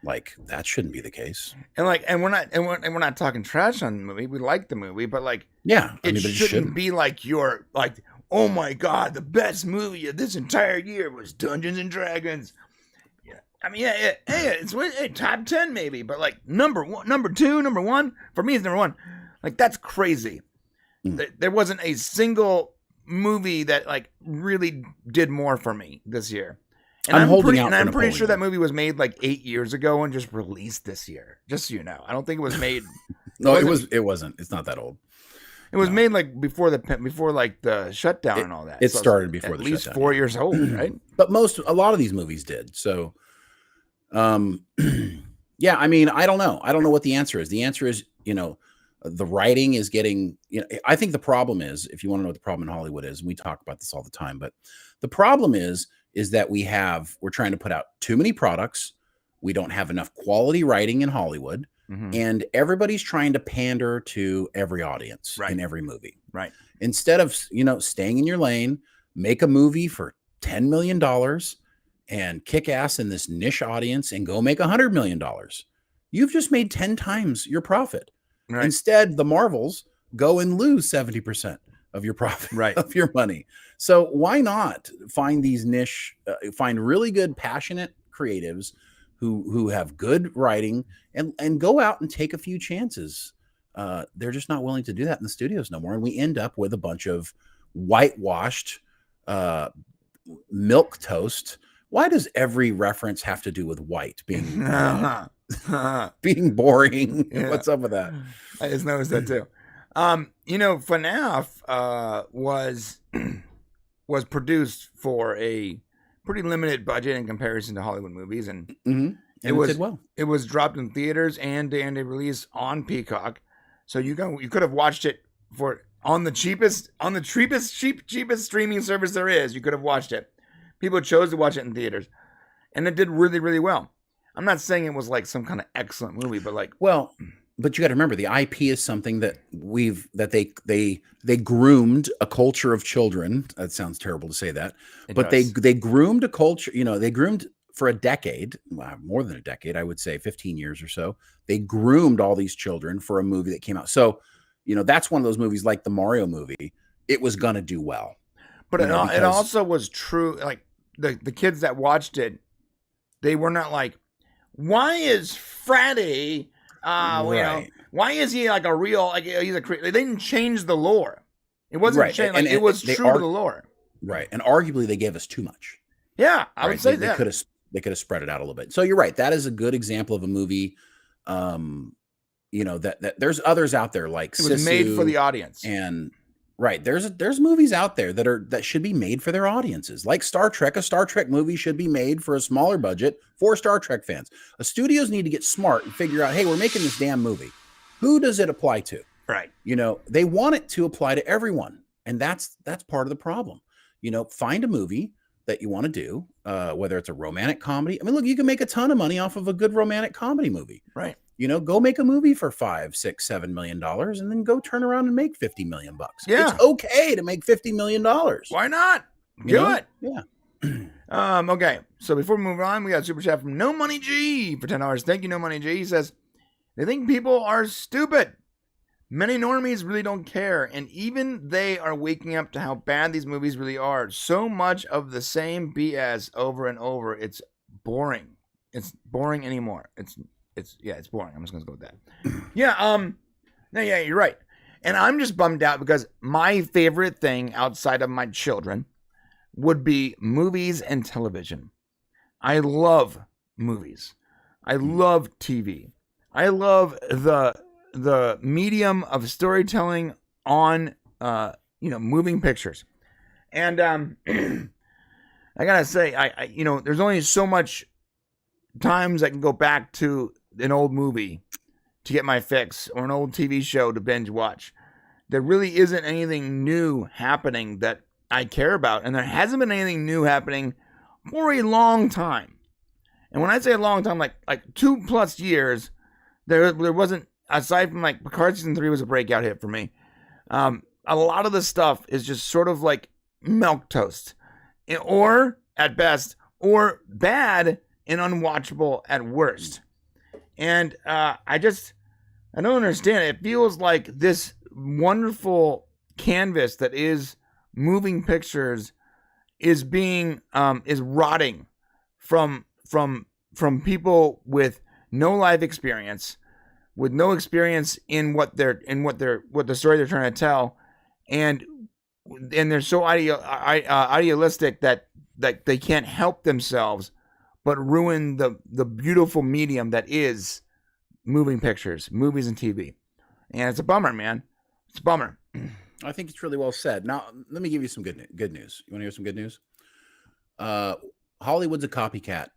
Like that shouldn't be the case. And we're not talking trash on the movie. We like the movie, but it shouldn't be like you're like, oh my god, the best movie of this entire year was Dungeons and Dragons. Yeah, I mean, it's top 10 maybe, but like number 2, number 1 for me is number 1. Like that's crazy. There wasn't a single movie that like really did more for me this year. And I'm pretty sure that movie was made like 8 years ago and just released this year. Just so you know, I don't think it was made. No, it wasn't. It's not that old. It was made like before like the shutdown and all that. It started before the shutdown. At least 4 years old, right? But a lot of these movies did. So, yeah. I mean, I don't know. I don't know what the answer is. The answer is, the writing is getting. I think the problem is, if you want to know what the problem in Hollywood is, and we talk about this all the time, but the problem is that we're trying to put out too many products. We don't have enough quality writing in Hollywood, and everybody's trying to pander to every audience in every movie. Right. Instead of, staying in your lane, make a movie for $10 million and kick ass in this niche audience and go make $100 million. You've just made 10 times your profit. Right. Instead, the Marvels go and lose 70% of your profit, of your money. So why not find these niche, find really good, passionate creatives who have good writing and go out and take a few chances. They're just not willing to do that in the studios no more. And we end up with a bunch of whitewashed milk toast. Why does every reference have to do with white being being boring? Yeah. What's up with that? I just noticed that too. FNAF was produced for a pretty limited budget in comparison to Hollywood movies, and it did well. It was dropped in theaters and a release on Peacock, so you could have watched it on the cheapest streaming service there is. You could have watched it. People chose to watch it in theaters, and it did really, really well. I'm not saying it was like some kind of excellent movie, but but you got to remember the IP is something that they groomed a culture of children. That sounds terrible to say that, but they groomed a culture. They groomed for a decade, more than a decade, I would say 15 years or so. They groomed all these children for a movie that came out. So, that's one of those movies like the Mario movie. It was going to do well, but it also was true. Like the kids that watched it, they were not like, why is Freddy? Why is he like a real, like he's a creature? They didn't change the lore. It wasn't changed. Like, it was true to the lore. Right. And arguably they gave us too much. Yeah. I would say they could have spread it out a little bit. So you're right. That is a good example of a movie. That there's others out there like it was made for the audience. And right. There's movies out there that should be made for their audiences. Like Star Trek. A Star Trek movie should be made for a smaller budget for Star Trek fans. Studios need to get smart and figure out, hey, we're making this damn movie. Who does it apply to? Right. They want it to apply to everyone. And that's part of the problem. Find a movie that you want to do, whether it's a romantic comedy. I mean, look, you can make a ton of money off of a good romantic comedy movie. Right. Go make a movie for $5, $6, $7 million, and then go turn around and make $50 million. Yeah. It's okay to make $50 million. Why not? Do it. Yeah. Okay. So before we move on, we got a super chat from No Money G for $10. Thank you, No Money G. He says, they think people are stupid. Many normies really don't care, and even they are waking up to how bad these movies really are. So much of the same BS over and over. It's boring. It's boring anymore. It's boring. I'm just gonna go with that. No, you're right. And I'm just bummed out because my favorite thing outside of my children would be movies and television. I love movies. I love TV. I love the medium of storytelling on moving pictures. And I gotta say, I there's only so much times I can go back to an old movie to get my fix or an old TV show to binge watch. There really isn't anything new happening that I care about, and there hasn't been anything new happening for a long time. And when I say a long time, like 2+ years, there wasn't, aside from like Picard season 3 was a breakout hit for me. A lot of the stuff is just sort of like milquetoast, or at best, or bad and unwatchable at worst. And I don't understand. It feels like this wonderful canvas that is moving pictures is being is rotting from people with no life experience, with no experience in what the story they're trying to tell, and they're so idealistic that they can't help themselves but ruin the beautiful medium that is moving pictures, movies, and TV. And it's a bummer, man. It's a bummer. I think it's really well said. Now, let me give you some good news. You want to hear some good news? Hollywood's a copycat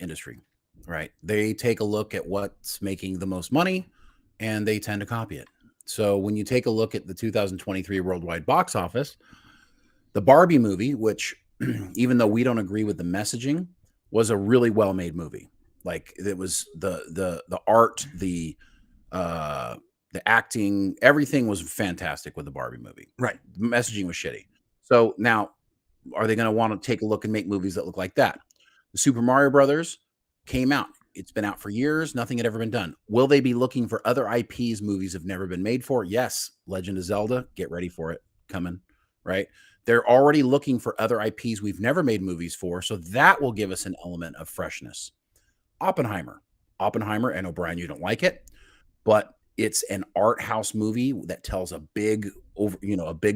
industry, right? They take a look at what's making the most money, and they tend to copy it. So when you take a look at the 2023 worldwide box office, the Barbie movie, which even though we don't agree with the messaging, was a really well-made movie. Like, it was the art, the acting, everything was fantastic with the Barbie movie. Right. The messaging was shitty. So now, are they going to want to take a look and make movies that look like that? The Super Mario Brothers came out. It's been out for years. Nothing had ever been done. Will they be looking for other IPs movies have never been made for? Yes. Legend of Zelda, get ready for it. Coming, right? They're already looking for other IPs we've never made movies for, so that will give us an element of freshness. Oppenheimer, I know, Brian, you don't like it, but it's an art house movie that tells a big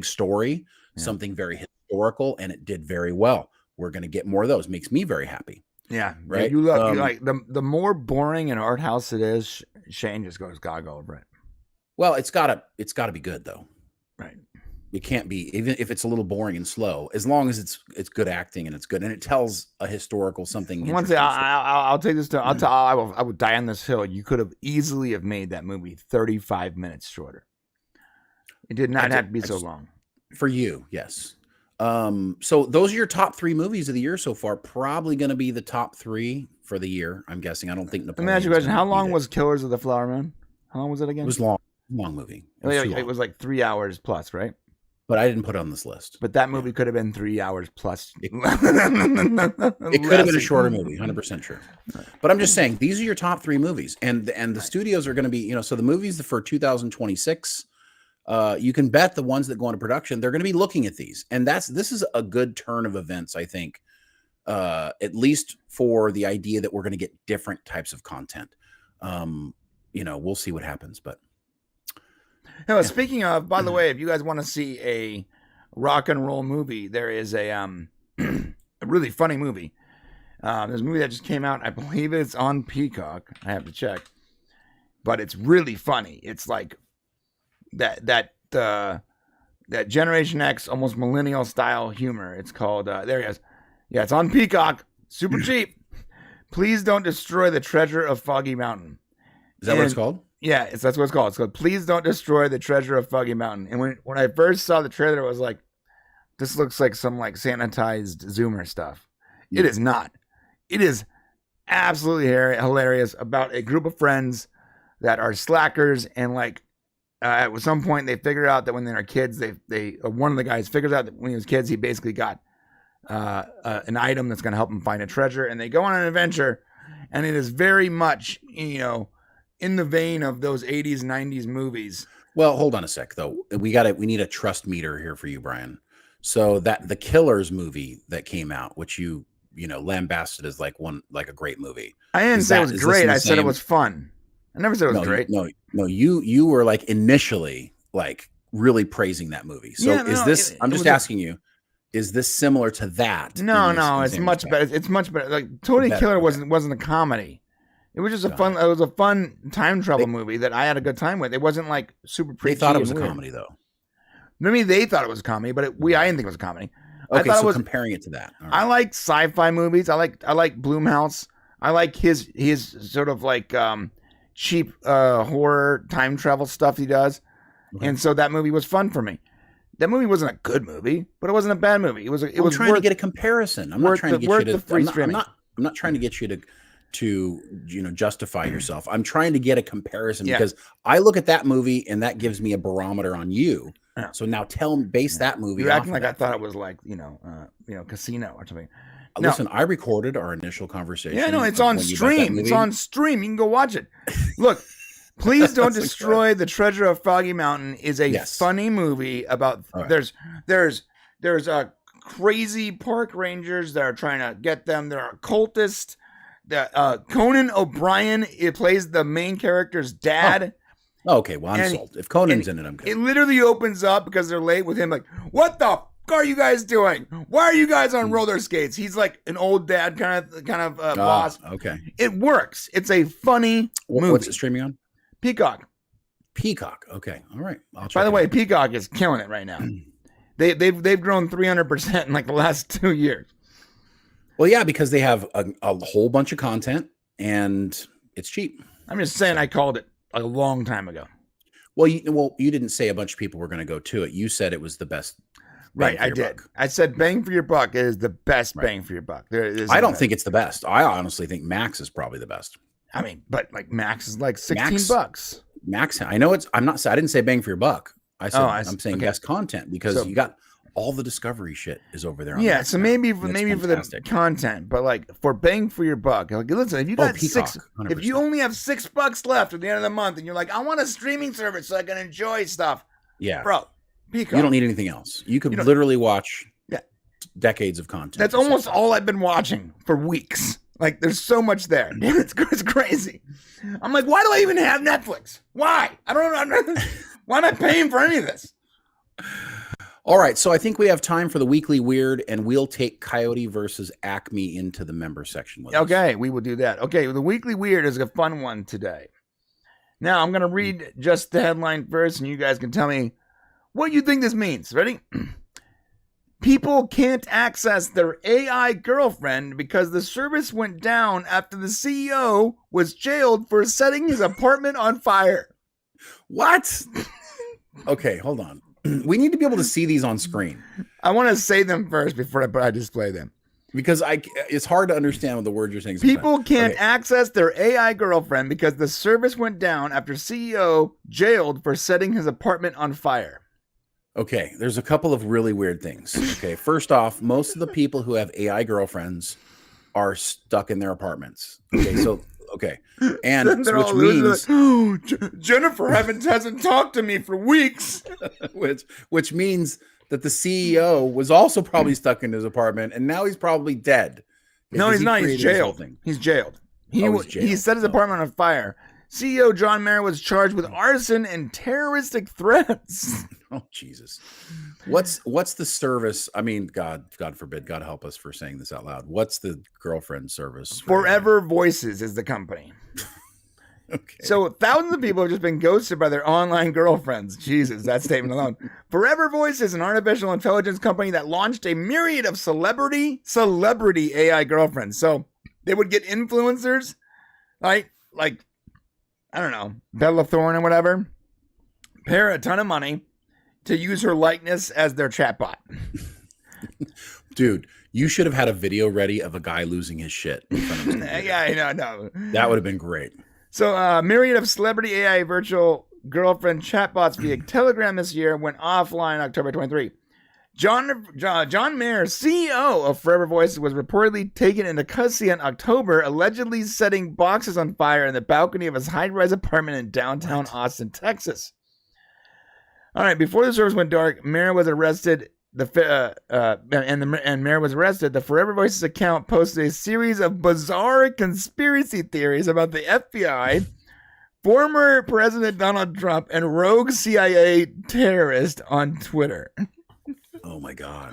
story, something very historical, and it did very well. We're going to get more of those. Makes me very happy. Yeah, right. You like the more boring an art house it is, Shane just goes gaga over it. Well, it's gotta be good though, right? It can't be, even if it's a little boring and slow, as long as it's good acting and it's good and it tells a historical something. One thing I'll take this to I would die on this hill. You could have easily have made that movie 35 minutes shorter. It did not have to be so long. For you, yes. So those are your top 3 movies of the year so far. Probably going to be the top 3 for the year, I'm guessing. I don't think. Let me ask you a question. How long was Killers of the Flower Moon? How long was it again? It was long movie. It was like 3 hours plus, right? But I didn't put it on this list. But that movie could have been 3 hours plus. It could have been a shorter movie, 100% sure. But I'm just saying, these are your top 3 movies, and the studios are going to be, so the movies for 2026. You can bet the ones that go into production, they're going to be looking at these, and this is a good turn of events, I think, at least for the idea that we're going to get different types of content. We'll see what happens, but. Speaking of, by the way, if you guys want to see a rock and roll movie, there is a really funny movie. There's a movie that just came out. I believe it's on Peacock. I have to check, but it's really funny. It's like that Generation X, almost millennial style humor. It's called there it is. Yeah, it's on Peacock. Super cheap. Please don't destroy the treasure of Foggy Mountain. Is that what it's called? Yeah, that's what it's called. It's called Please Don't Destroy the Treasure of Foggy Mountain. And when I first saw the trailer, it was like, this looks like some like sanitized Zoomer stuff. It is not. It is absolutely hilarious about a group of friends that are slackers, and like at some point they figure out that when they're kids, they one of the guys figures out that when he was kids, he basically got an item that's going to help him find a treasure, and they go on an adventure, and it is very much, you know, in the vein of those 80s, 90s movies. Well, hold on a sec though. We need a trust meter here for you, Brian. So that the Killers movie that came out, which you lambasted as like a great movie. I didn't say it was great. I said it was fun. I never said it was great. No, you were like initially like really praising that movie. So I'm just asking you, is this similar to that? No, it's much better. It's much better. Like Totally Killer wasn't a comedy. It was just a fun time travel movie that I had a good time with. It wasn't like super preachy. They thought it was a comedy though. Maybe they thought it was a comedy, but I didn't think it was a comedy. Okay, so comparing it to that. Right. I like sci-fi movies. I like Blumhouse. I like his sort of like cheap horror time travel stuff he does. Okay. And so that movie was fun for me. That movie wasn't a good movie, but it wasn't a bad movie. It was trying to get a comparison. I'm not trying to get you to I'm not trying to get you to justify yourself. I'm trying to get a comparison because I look at that movie and that gives me a barometer on you. Yeah. So now base that movie. You're acting like I thought it was like, Casino or something. Listen, I recorded our initial conversation. Yeah, no, it's on stream. It's on stream. You can go watch it. Look, Please Don't Destroy the Treasure of Foggy Mountain is a funny movie about there's crazy park rangers that are trying to get them. There are cultists. Conan O'Brien, it plays the main character's dad. Oh, okay, well, I'm sold. If Conan's in it, I'm good. It literally opens up because they're late with him. Like, what the fuck are you guys doing? Why are you guys on roller skates? He's like an old dad kind of boss. Okay, it works. It's a funny movie. What's it streaming on? Peacock. Okay, all right. By the way, Peacock is killing it right now. They've grown 300% in like the last 2 years. Well, yeah, because they have a whole bunch of content and it's cheap. I'm just saying, I called it a long time ago. Well, you didn't say a bunch of people were going to go to it. You said it was the best. Right, I did. I said bang for your buck is the best bang for your buck. I don't think it's the best. I honestly think Max is probably the best. I mean, but like Max is like $16. Max, I know I didn't say bang for your buck. I'm saying best content because you got all the Discovery shit is over there. Yeah, so maybe for the content, but like for bang for your buck, like listen, if you got if you only have $6 left at the end of the month, and you're like, I want a streaming service so I can enjoy stuff. Yeah, bro, Peacock. You don't need anything else. You could literally watch decades of content. That's almost all I've been watching for weeks. Like, there's so much there. It's crazy. I'm like, why do I even have Netflix? Why? I don't know. Why am I paying for any of this? All right, so I think we have time for the Weekly Weird, and we'll take Coyote versus Acme into the member section with us. Okay, we will do that. Okay, the Weekly Weird is a fun one today. Now, I'm going to read just the headline first, and you guys can tell me what you think this means. Ready? People can't access their AI girlfriend because the service went down after the CEO was jailed for setting his apartment on fire. What? Okay, hold on. We need to be able to see these on screen. I want to say them first before I display them. Because it's hard to understand what the word you're saying. People can't access their AI girlfriend because the service went down after CEO jailed for setting his apartment on fire. Okay, there's a couple of really weird things. Okay, first off, most of the people who have AI girlfriends are stuck in their apartments. Okay, and which means Jennifer hasn't talked to me for weeks. which means that the CEO was also probably stuck in his apartment, and now he's probably dead. No, he's not. He's jailed. He's jailed. He set his apartment on fire. CEO John Mayer was charged with arson and terroristic threats. Oh, Jesus. What's the service? I mean, God forbid, God help us for saying this out loud. What's the girlfriend service? Forever Voices is the company. Okay. So thousands of people have just been ghosted by their online girlfriends. Jesus, that statement alone. Forever Voices is an artificial intelligence company that launched a myriad of celebrity AI girlfriends. So they would get influencers, right? Like I don't know, Bella Thorne or whatever, pay her a ton of money to use her likeness as their chatbot. Dude, you should have had a video ready of a guy losing his shit in front of his computer. Yeah, I know. That would have been great. So, myriad of celebrity AI virtual girlfriend chatbots via Telegram this year went offline October 23. John Mayer, CEO of Forever Voices, was reportedly taken into custody in October, allegedly setting boxes on fire in the balcony of his high-rise apartment in downtown Austin, Texas. All right, before the service went dark, Mayer was arrested. Mayer was arrested. The Forever Voices account posted a series of bizarre conspiracy theories about the FBI, former President Donald Trump, and rogue CIA terrorist on Twitter. Oh my God.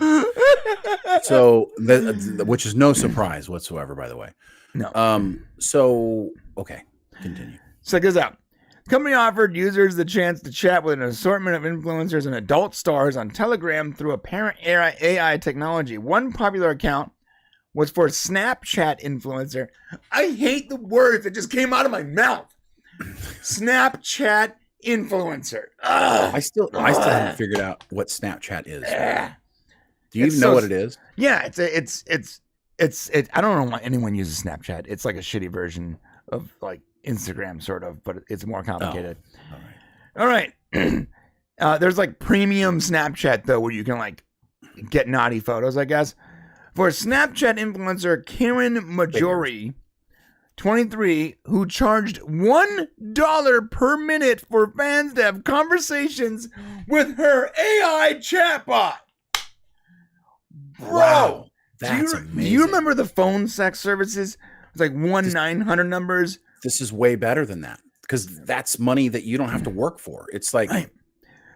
So, which is no surprise whatsoever, by the way. No. So, okay, continue. Check this out. The company offered users the chance to chat with an assortment of influencers and adult stars on Telegram through apparent AI technology. One popular account was for Snapchat influencer. I hate the words that just came out of my mouth. Snapchat influencer. Ugh. I still haven't figured out what Snapchat is. Do you even know what it is? Yeah, it's I don't know why anyone uses Snapchat. It's like a shitty version of like Instagram, sort of, but it's more complicated. Oh, all right. There's like premium Snapchat though, where you can like get naughty photos, I guess. For Snapchat influencer Karen Majori, 23, who charged $1 per minute for fans to have conversations with her AI chatbot. Bro, wow, that's amazing. Do you remember the phone sex services? It's like 1-900 numbers. This is way better than that because that's money that you don't have to work for. It's like, right.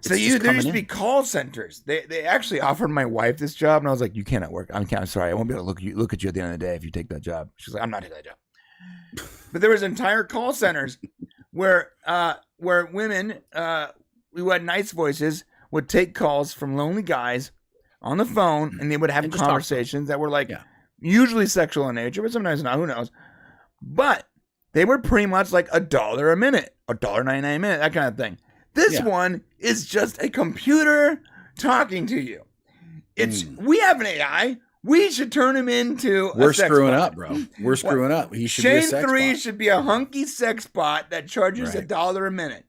So there used to be call centers. They actually offered my wife this job, and I was like, "You cannot work. I'm sorry. I won't be able to look at you at the end of the day if you take that job." She's like, "I'm not taking that job." But there was entire call centers where women who had nice voices would take calls from lonely guys on the phone, and they would have conversations that were like usually sexual in nature, but sometimes not. Who knows? But they were pretty much like $1 a minute, $1.99 a minute, that kind of thing. This one is just a computer talking to you. We have an AI. We should turn him into We're screwing up, bro. We're screwing up. He should be a sex 3 bot. should be a hunky sex bot that charges $1 a minute.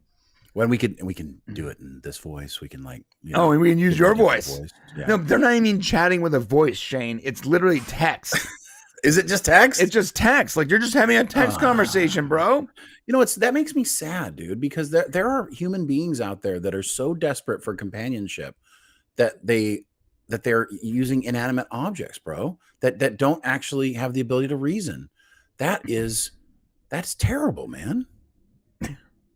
When we can do it in this voice, we can like and we can use your voice. Yeah. No, they're not even chatting with a voice, Shane. It's literally text. Is it just text? It's just text. Like you're just having a text conversation, bro. You know, that makes me sad, dude, because there are human beings out there that are so desperate for companionship that they're using inanimate objects, bro, that don't actually have the ability to reason. That's terrible, man.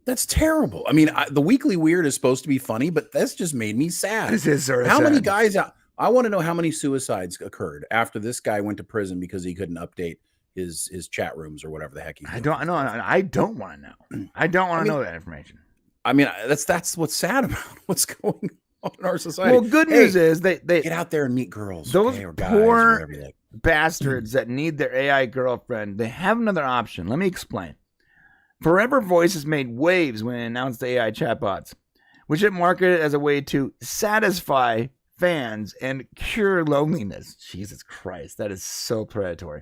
That's terrible. I mean, the Weekly Weird is supposed to be funny, but that's just made me sad. This is sort of how sad. many guys out? I want to know how many suicides occurred after this guy went to prison because he couldn't update his chat rooms or whatever the heck he's doing. I don't want to know. I don't want to know that information. I mean, that's what's sad about what's going on in our society. Well, good news is they get out there and meet girls. Those or guys, poor bastards that need their AI girlfriend, they have another option. Let me explain. Forever Voices made waves when it announced the AI chatbots, which it marketed as a way to satisfy fans and cure loneliness. Jesus Christ, that is so predatory.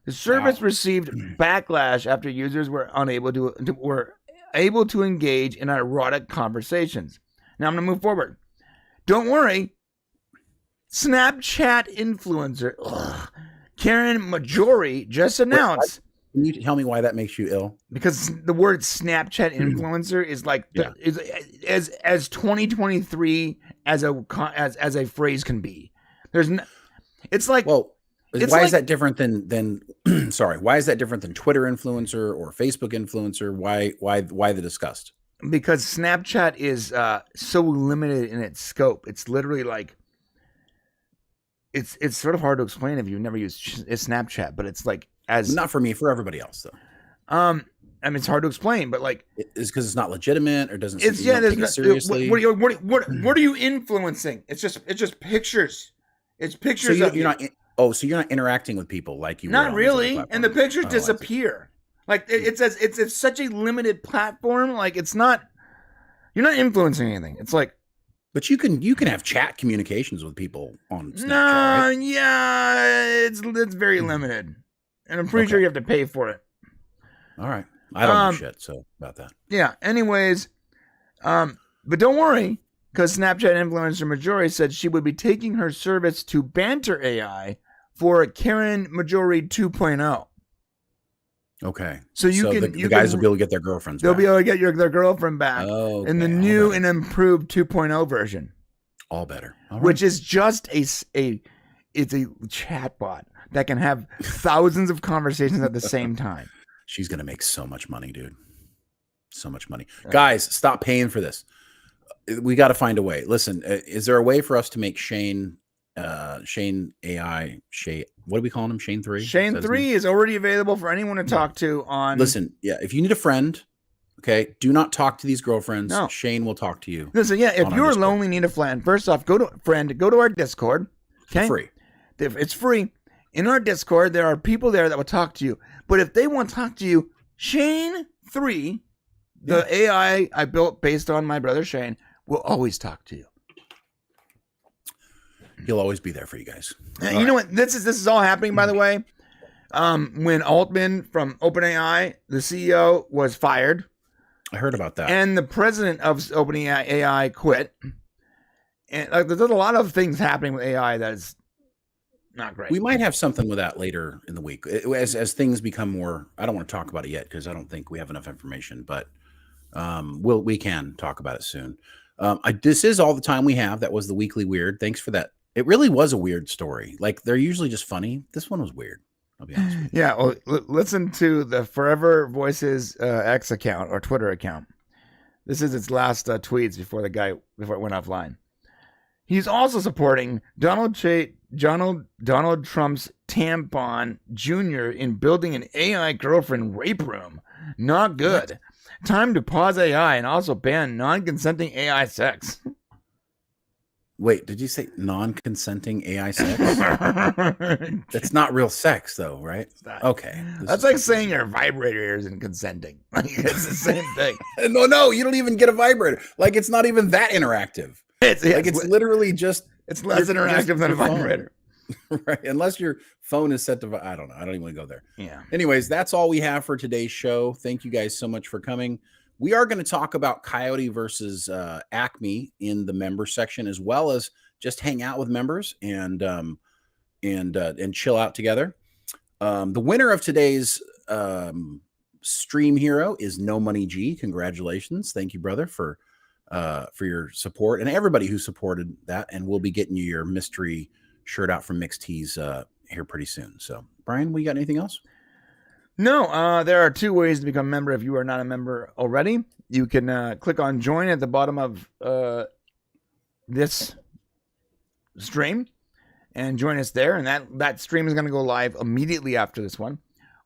The service received backlash after users were able to engage in erotic conversations. Now I'm going to move forward. Don't worry. Snapchat influencer Karen Majori just announced. Can you tell me why that makes you ill? Because the word Snapchat influencer is like is as 2023 as a phrase can be. It's like, well, why is that different than sorry? Why is that different than Twitter influencer or Facebook influencer? Why the disgust? Because Snapchat is so limited in its scope. It's literally like it's sort of hard to explain if you've never used Snapchat, but it's like not for me, for everybody else though. I mean, it's hard to explain, but like it's because it's not legitimate or doesn't. It's take it seriously. What are you influencing? It's just pictures. It's pictures. So you're not interacting with people like you. Not really, and the pictures disappear. Like it says, it's such a limited platform. Like it's not, you're not influencing anything. It's like, but you can have chat communications with people on Snapchat, no, right? yeah, it's very limited, and I'm pretty sure you have to pay for it. All right, I don't know shit about that. Yeah. Anyways, but don't worry, because Snapchat influencer Majori said she would be taking her service to Banter AI for Karen Majori 2.0. Okay. So the guys will be able to get their girlfriends they'll back. be able to get their girlfriend back in the new and improved 2.0 version. All better. All right. Which is just it's a chatbot that can have thousands of conversations at the same time. She's going to make so much money, dude. So much money. Guys, stop paying for this. We got to find a way. Listen, is there a way for us to make Shane AI, what are we calling him? Shane 3? Shane 3 is already available for anyone to talk to on. Listen, yeah, if you need a friend, okay, do not talk to these girlfriends. No. Shane will talk to you. Listen, yeah, if you're lonely, need a friend, first off, go to our Discord. Okay? Free. It's free. In our Discord, there are people there that will talk to you. But if they want to talk to you, Shane 3, the AI I built based on my brother Shane, will always talk to you. He'll always be there for you guys. You know what? This is all happening, by the way. When Altman from OpenAI, the CEO, was fired. I heard about that. And the president of OpenAI quit. And there's a lot of things happening with AI that is not great. We might have something with that later in the week as things become more. I don't want to talk about it yet because I don't think we have enough information, but we can talk about it soon. This is all the time we have. That was the weekly weird. Thanks for that. It really was a weird story. Like they're usually just funny. This one was weird. I'll be honest with you. Yeah. Well, listen to the Forever Voices X account or Twitter account. This is its last tweets before it went offline. He's also supporting Donald Trump's tampon Jr. in building an AI girlfriend rape room. Not good. What? Time to pause AI and also ban non-consenting AI sex. Wait, did you say non-consenting AI sex? That's not real sex, though, right? Okay. That's like saying your vibrator isn't consenting. It's the same thing. No, you don't even get a vibrator. Like, it's not even that interactive. It's literally just... It's less interactive than a vibrator. Right, unless your phone is set to... I don't know. I don't even want to go there. Yeah. Anyways, that's all we have for today's show. Thank you guys so much for coming. We are going to talk about Coyote versus Acme in the member section, as well as just hang out with members and chill out together. The winner of today's stream hero is No Money G. Congratulations. Thank you, brother, for your support and everybody who supported that. And we'll be getting you your mystery shirt out from Mixed Tees here pretty soon. So, Brian, we got anything else? No, there are two ways to become a member if you are not a member already. You can click on join at the bottom of this stream and join us there. And that stream is going to go live immediately after this one.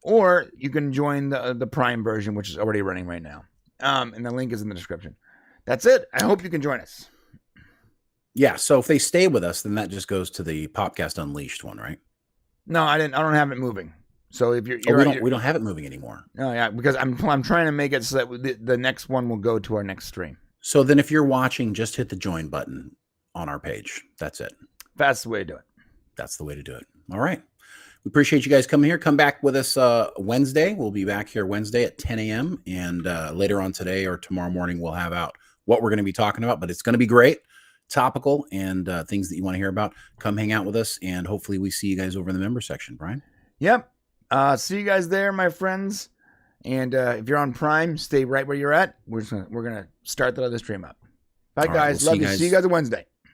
Or you can join the Prime version, which is already running right now. And the link is in the description. That's it. I hope you can join us. Yeah, so if they stay with us, then that just goes to the Popcast Unleashed one, right? No, I don't have it moving. So if we don't have it moving anymore. No, yeah, because I'm trying to make it so that the next one will go to our next stream. So then, if you're watching, just hit the join button on our page. That's it. That's the way to do it. That's the way to do it. All right. We appreciate you guys coming here. Come back with us Wednesday. We'll be back here Wednesday at 10 a.m. And later on today or tomorrow morning, we'll have out what we're going to be talking about. But it's going to be great, topical, and things that you want to hear about. Come hang out with us, and hopefully we see you guys over in the member section, Brian. Yep. See you guys there, my friends. And if you're on Prime, stay right where you're at. We're gonna start the other stream up. Bye, guys. Love you. See you guys on Wednesday.